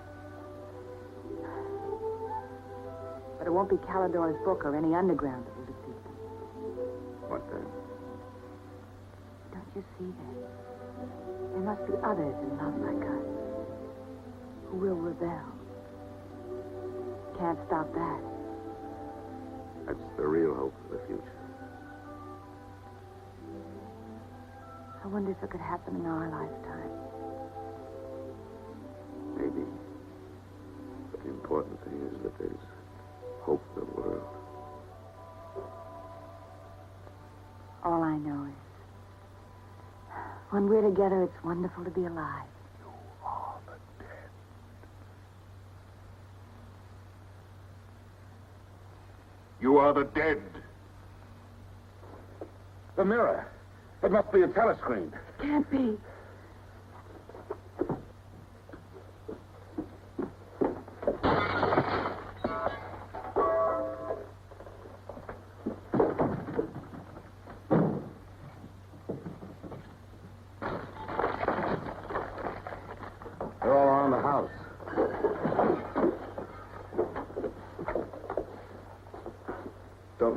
But it won't be Calidore's book or any underground that will defeat them. What then? Don't you see that? There must be others in love like us who will rebel. Can't stop that. That's the real hope for the future. I wonder if it could happen in our lifetime. Maybe. But the important thing is that there's hope for the world. All I know is when we're together, it's wonderful to be alive. You are the dead. You are the dead. The mirror. It must be a telescreen. Can't be.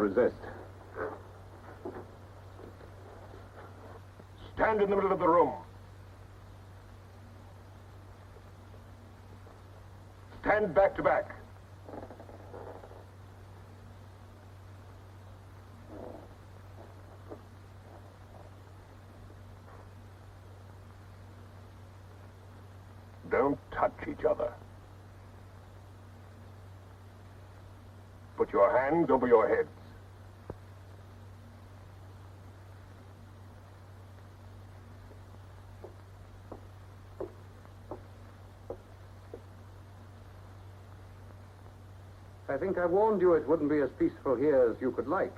resist. Stand in the middle of the room. Stand back to back. Don't touch each other. Put your hands over your heads. I think I warned you it wouldn't be as peaceful here as you could like.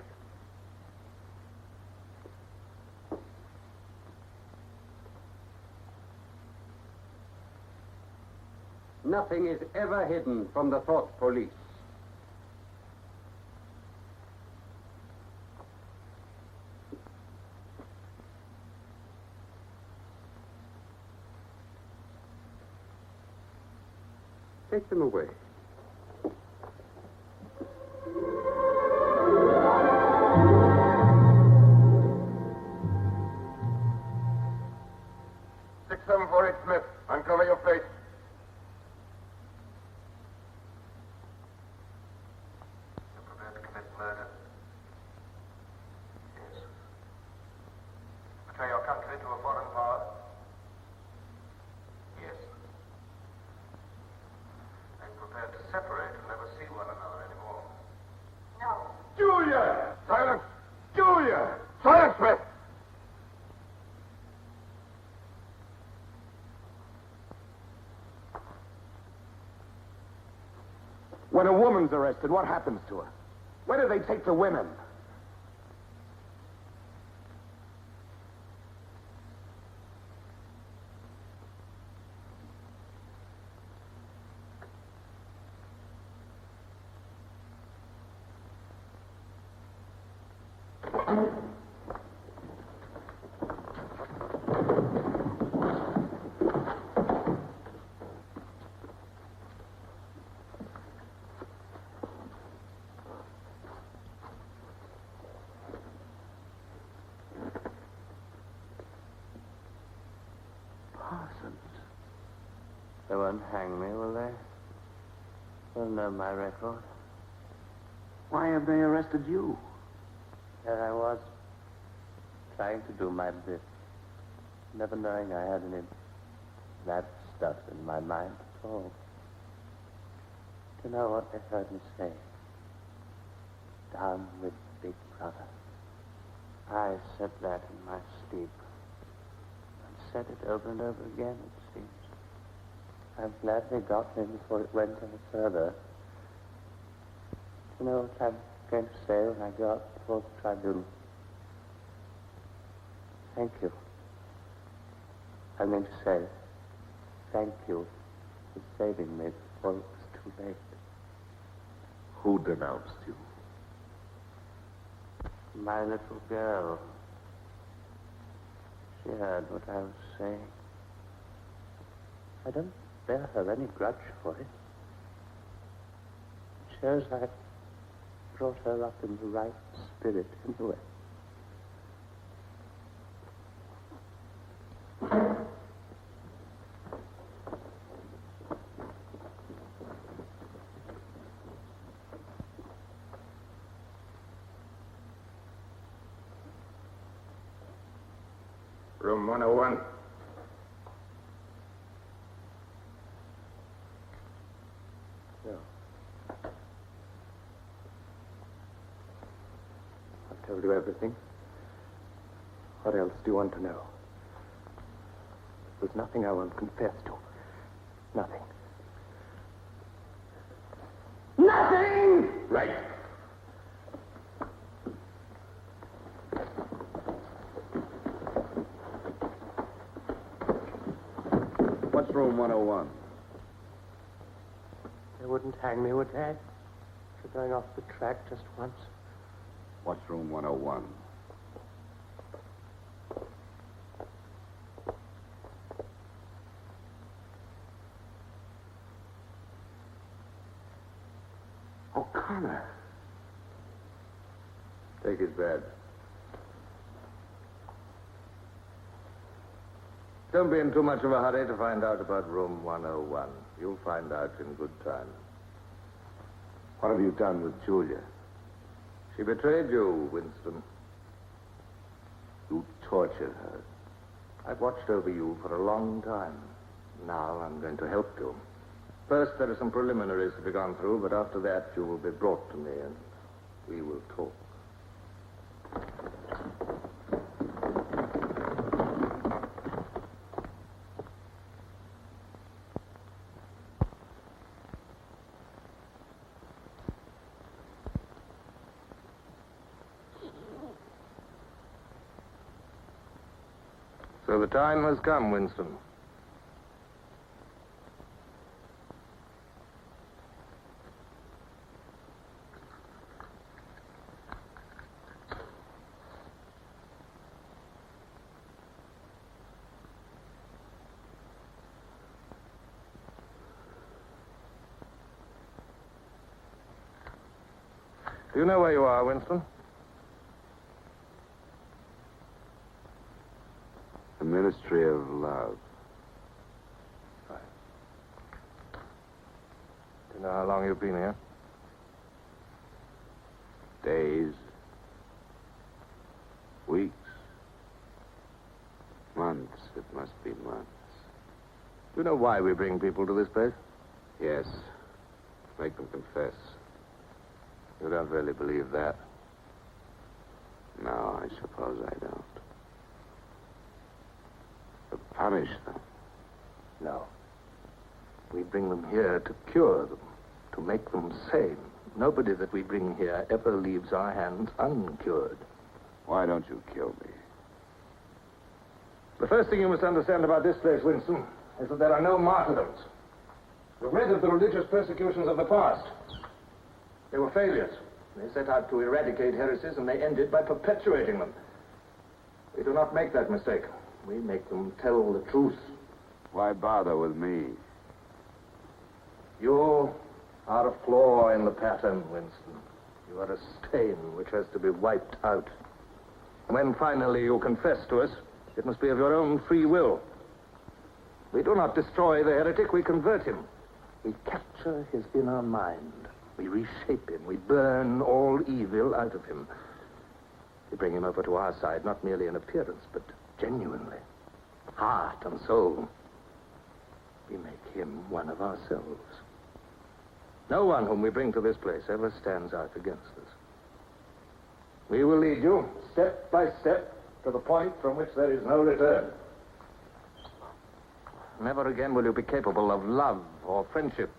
Nothing is ever hidden from the thought police. Take them away. Smith, uncover your face. You're prepared to commit murder? Yes. Betray your country to a foreign power? Yes. Are you prepared to separate and never see one another anymore? No. Julia! Silence! Julia! Silence, Smith! When a woman's arrested, what happens to her? Where do they take the women? They won't hang me, will they? They'll know my record. Why have they arrested you? There I was, trying to do my bit, never knowing I had any bad stuff in my mind at all. Do you know what they heard me say? Down with Big Brother. I said that in my sleep. And said it over and over again, it seems. I'm glad they got me before it went any further. You know what I'm going to say when I go out before the tribunal? Thank you. I mean to say, thank you for saving me before it was too late. Who denounced you? My little girl. She heard what I was saying. I don't bear her any grudge for it. It shows I brought her up in the right spirit anyway. Room 101. I've told you everything. What else do you want to know? There's nothing I won't confess to. Nothing. Nothing! Right. What's room 101? They wouldn't hang me, would they? For going off the track just once. What's room 101? O'Connor. Take his bed. Don't be in too much of a hurry to find out about room 101. You'll find out in good time. What have you done with Julia? She betrayed you, Winston. You tortured her. I've watched over you for a long time. Now I'm going to help you. First, there are some preliminaries to be gone through, but after that, you will be brought to me and we will talk. So the time has come, Winston. Do you know where you are, Winston? The Ministry of Love. Right. Do you know how long you've been here? Days. Weeks. Months. It must be months. Do you know why we bring people to this place? Yes. Make them confess. You don't really believe that? No, I suppose I don't. To punish them. No. We bring them here to cure them, to make them sane. Nobody that we bring here ever leaves our hands uncured. Why don't you kill me? The first thing you must understand about this place, Winston, is that there are no martyrdoms. You've read of the religious persecutions of the past. They were failures. They set out to eradicate heresies, and they ended by perpetuating them. We do not make that mistake. We make them tell the truth. Why bother with me? You are a flaw in the pattern, Winston. You are a stain which has to be wiped out. When finally you confess to us, it must be of your own free will. We do not destroy the heretic, we convert him. We capture his inner mind. We reshape him. We burn all evil out of him. We bring him over to our side, not merely in appearance, but genuinely. Heart and soul. We make him one of ourselves. No one whom we bring to this place ever stands out against us. We will lead you, step by step, to the point from which there is no return. Never again will you be capable of love or friendship,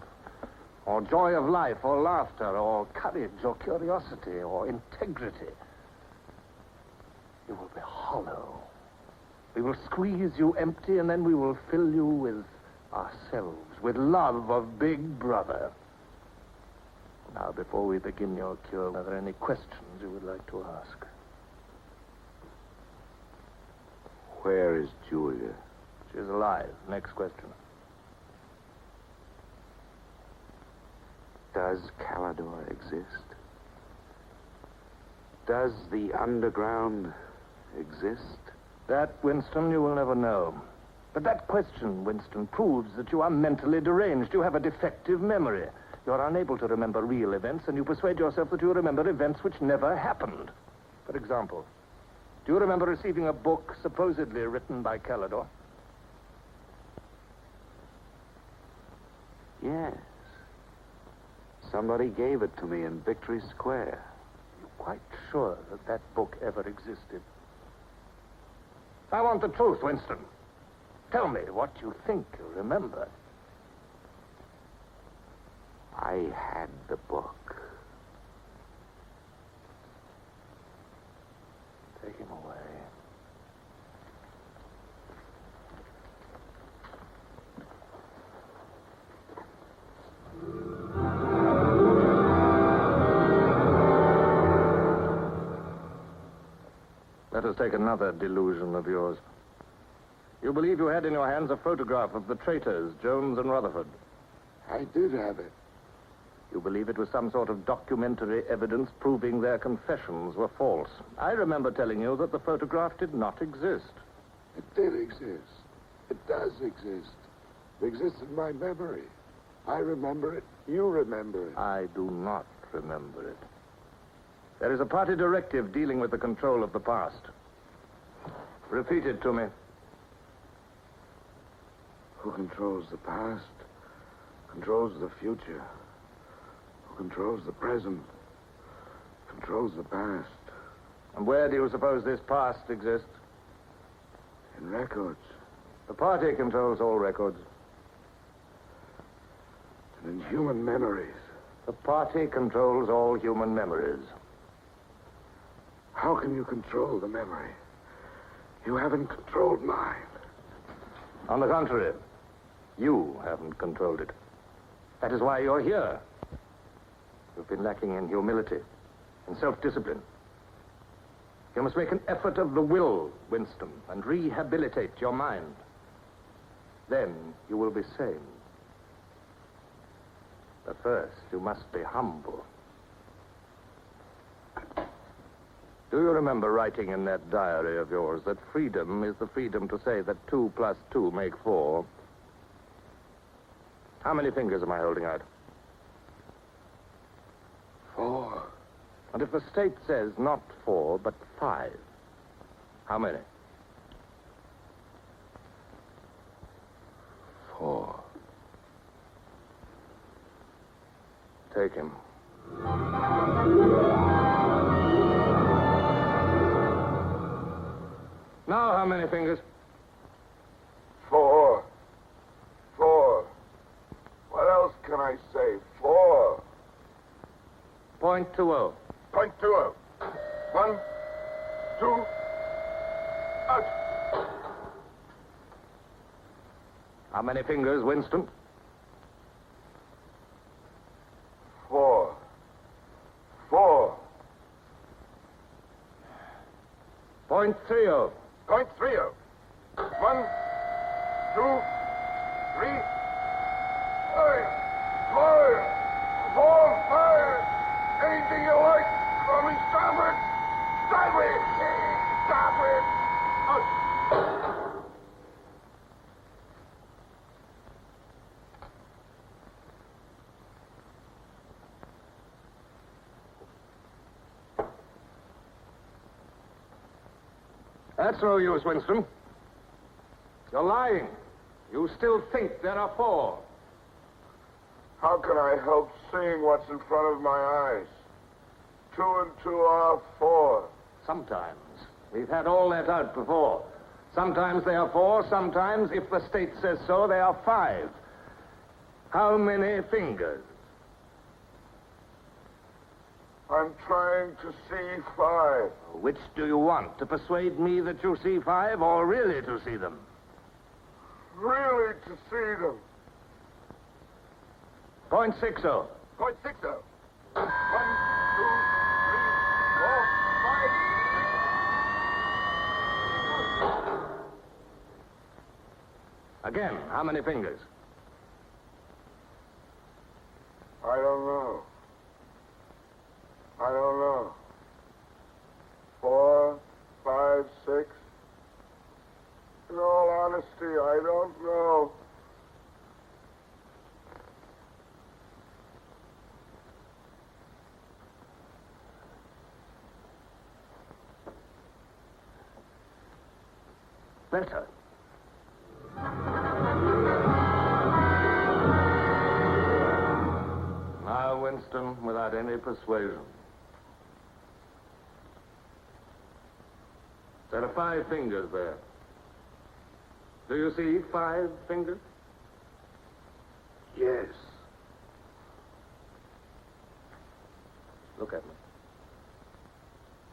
or joy of life, or laughter, or courage, or curiosity, or integrity. You will be hollow. We will squeeze you empty, and then we will fill you with ourselves, with love of Big Brother. Now, before we begin your cure, are there any questions you would like to ask? Where is Julia? She's alive. Next question. Does Calidor exist? Does the underground exist? That, Winston, you will never know. But that question, Winston, proves that you are mentally deranged. You have a defective memory. You are unable to remember real events, and you persuade yourself that you remember events which never happened. For example, do you remember receiving a book supposedly written by Calidor? Yes. Somebody gave it to me in Victory Square. You're quite sure that that book ever existed? I want the truth, Winston. Tell me what you think you remember. I had the book. Take him away. Let us take another delusion of yours. You believe you had in your hands a photograph of the traitors, Jones and Rutherford. I did have it. You believe it was some sort of documentary evidence proving their confessions were false. I remember telling you that the photograph did not exist. It did exist. It does exist. It exists in my memory. I remember it. You remember it. I do not remember it. There is a party directive dealing with the control of the past. Repeat it to me. Who controls the past controls the future. Who controls the present controls the past. And where do you suppose this past exists? In records. The party controls all records. And in human memories. The party controls all human memories. How can you control the memory? You haven't controlled mine. On the contrary, you haven't controlled it. That is why you're here. You've been lacking in humility and self-discipline. You must make an effort of the will, Winston, and rehabilitate your mind. Then you will be sane. But first, you must be humble. Do you remember writing in that diary of yours that freedom is the freedom to say that 2 plus 2 make 4? How many fingers am I holding out? 4. And if the state says not 4, but 5, how many? 4. Take him. Now, how many fingers? 4. 4. What else can I say? 4. .20. .20. 1, 2, out. How many fingers, Winston? 4. 4. .30. .30. 1, 2, 3, 5, 4, 5. Anything you like. Only stop it. Stop it. Stop it. That's no use, Winston. You're lying. You still think there are 4. How can I help seeing what's in front of my eyes? 2 and 2 are 4. Sometimes. We've had all that out before. Sometimes they are 4, sometimes, if the state says so, they are 5. How many fingers? I'm trying to see 5. Which do you want? To persuade me that you see 5 or really to see them? Really to see them. .60. .60. 1, 2, 3, 4, 5, 6. Again, how many fingers? I don't know. I don't know. 4, 5, 6. In all honesty, I don't know. Better. Now, Winston, without any persuasion. There are 5 fingers there. Do you see 5 fingers? Yes. Look at me.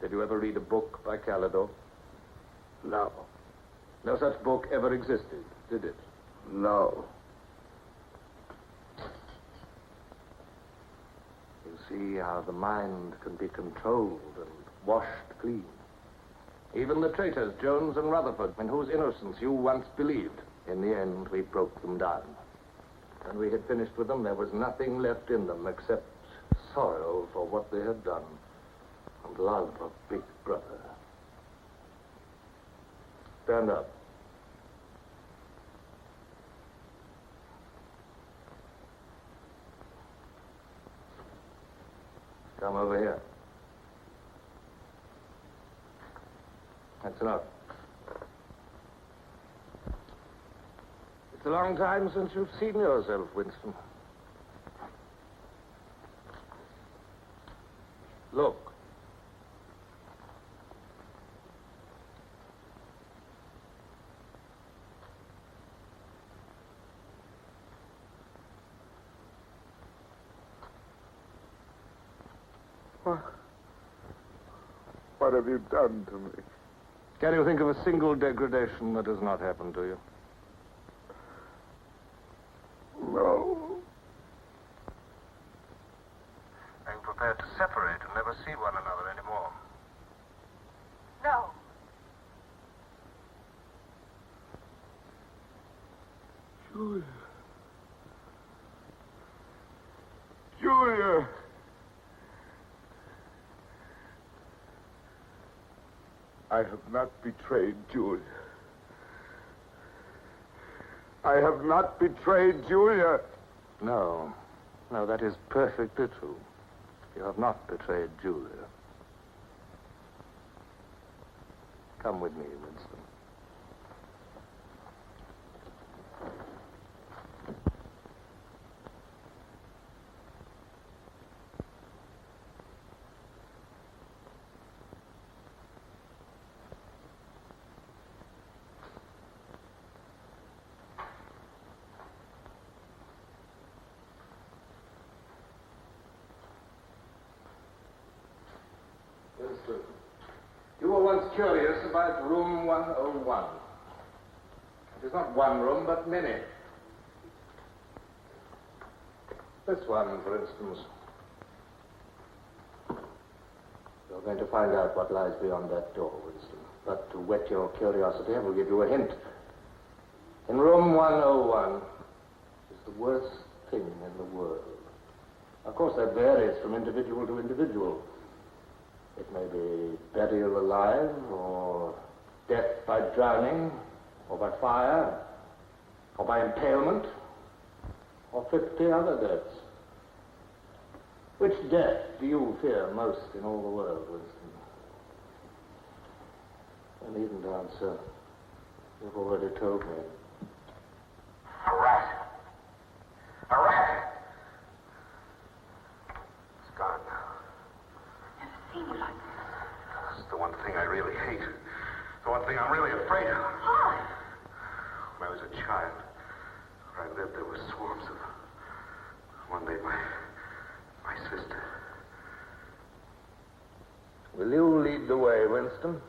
Did you ever read a book by Calidore? No. No such book ever existed, did it? No. You see how the mind can be controlled and washed clean. Even the traitors, Jones and Rutherford, in whose innocence you once believed, in the end, we broke them down. When we had finished with them, there was nothing left in them except sorrow for what they had done and love of Big Brother. Stand up. Come over here. That's enough. It's a long time since you've seen yourself, Winston. Look. What have you done to me? Can you think of a single degradation that has not happened to you? No. Are you prepared to separate and never see one another anymore? No. Julia. Julia. I have not betrayed Julia. I have not betrayed Julia. No. No, that is perfectly true. You have not betrayed Julia. Come with me, Winston. Winston, you were once curious about room 101. It is not one room, but many. This one, for instance. You're going to find out what lies beyond that door, Winston. But to whet your curiosity, I will give you a hint. In room 101 is the worst thing in the world. Of course, that varies from individual to individual. It may be burial alive, or death by drowning, or by fire, or by impalement, or 50 other deaths. Which death do you fear most in all the world, Winston? You needn't answer. You've already told me. A rat. A rat. It's gone now. It's the one thing I really hate. The one thing I'm really afraid of. Why? When I was a child, where I lived, there were swarms of them. One day, my sister. Will you lead the way, Winston?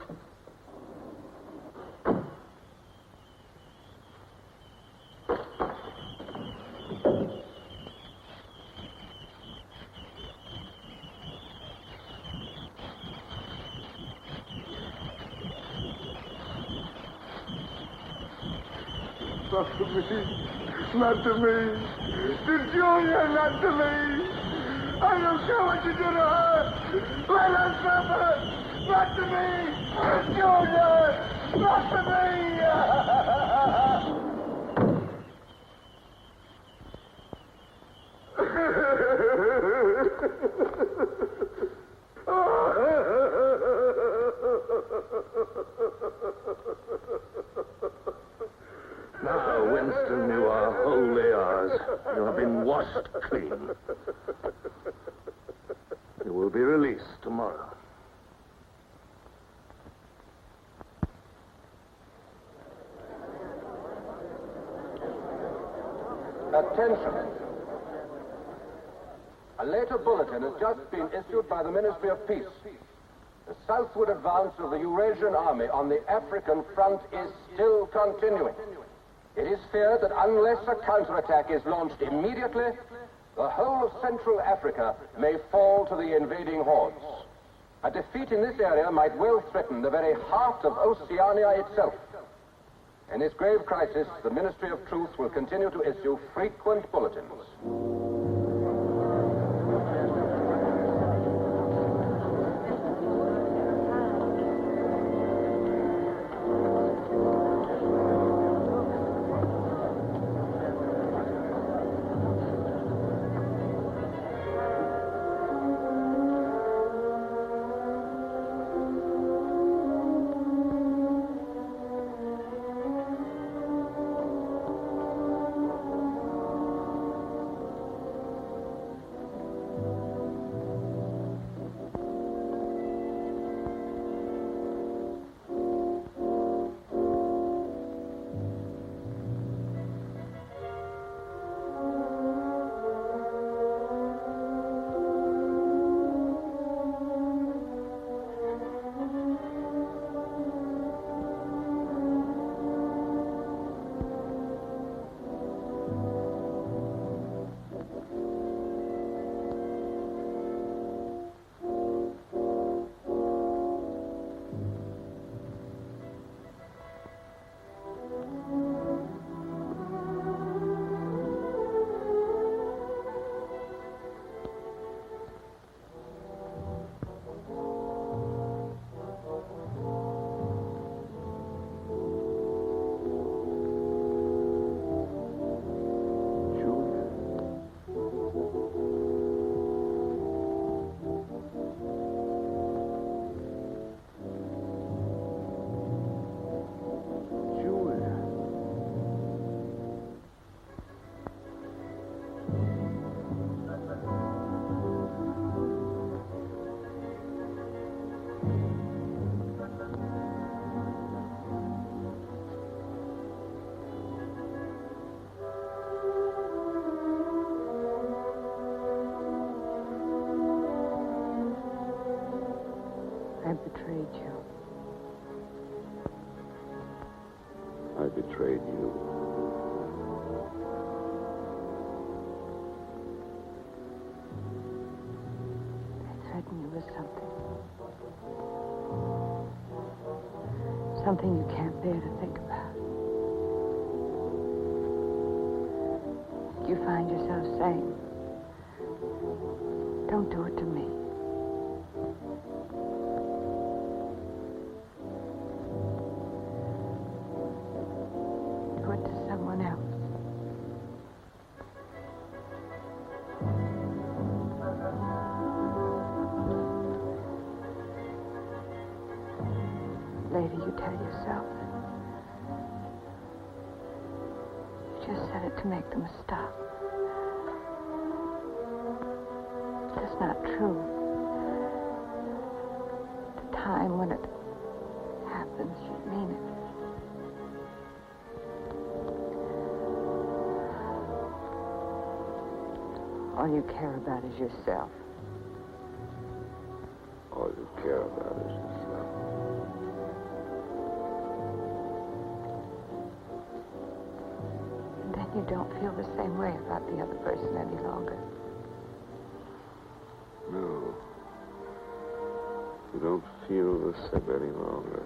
Not to me. Not to me. To Julia, not to me. I don't care what you do to her. Let her suffer. Not to me. To Julia. Not to me. Now, Winston, you are wholly ours. You have been washed clean. You will be released tomorrow. Attention. A later bulletin has just been issued by the Ministry of Peace. The southward advance of the Eurasian army on the African front is still continuing. It is feared that unless a counterattack is launched immediately, the whole of Central Africa may fall to the invading hordes. A defeat in this area might well threaten the very heart of Oceania itself. In this grave crisis, the Ministry of Truth will continue to issue frequent bulletins. I betrayed you. I betrayed you. I threatened you with something. Something you can't bear to think about. You find yourself saying, don't do it to me. Do it to someone else. Later, you tell yourself you just said it to make them stop. That's not true. The time when it happens, you mean it. All you care about is yourself. All you care about is yourself. And then you don't feel the same way about the other person any longer. No. You don't feel the same any longer.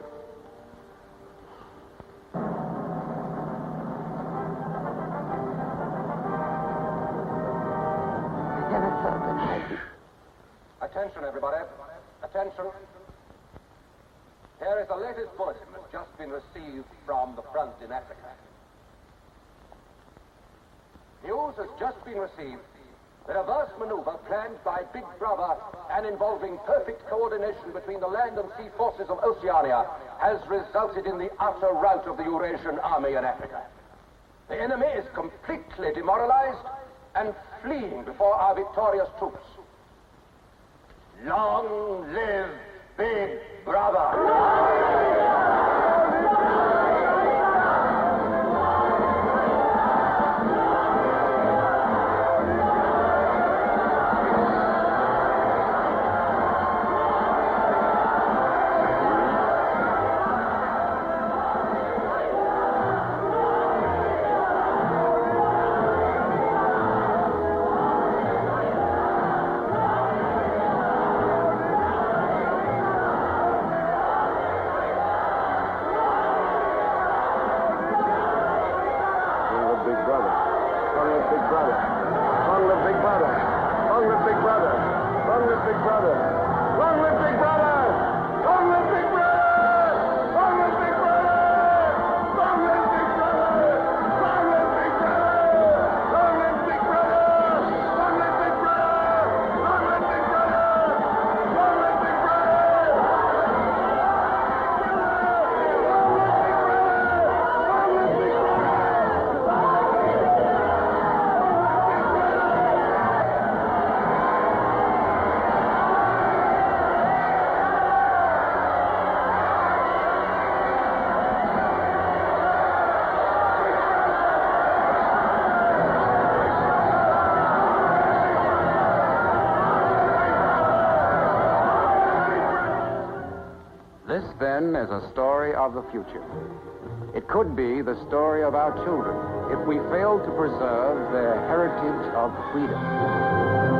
I never thought that I'd be... Attention, everybody. Attention. Here is the latest bulletin that's just been received from the front in Africa. News has just been received that a vast maneuver planned by Big Brother and involving perfect coordination between the land and sea forces of Oceania has resulted in the utter rout of the Eurasian army in Africa. The enemy is completely demoralized and fleeing before our victorious troops. Long live Big Brother! This, then, is a story of the future. It could be the story of our children if we fail to preserve their heritage of freedom.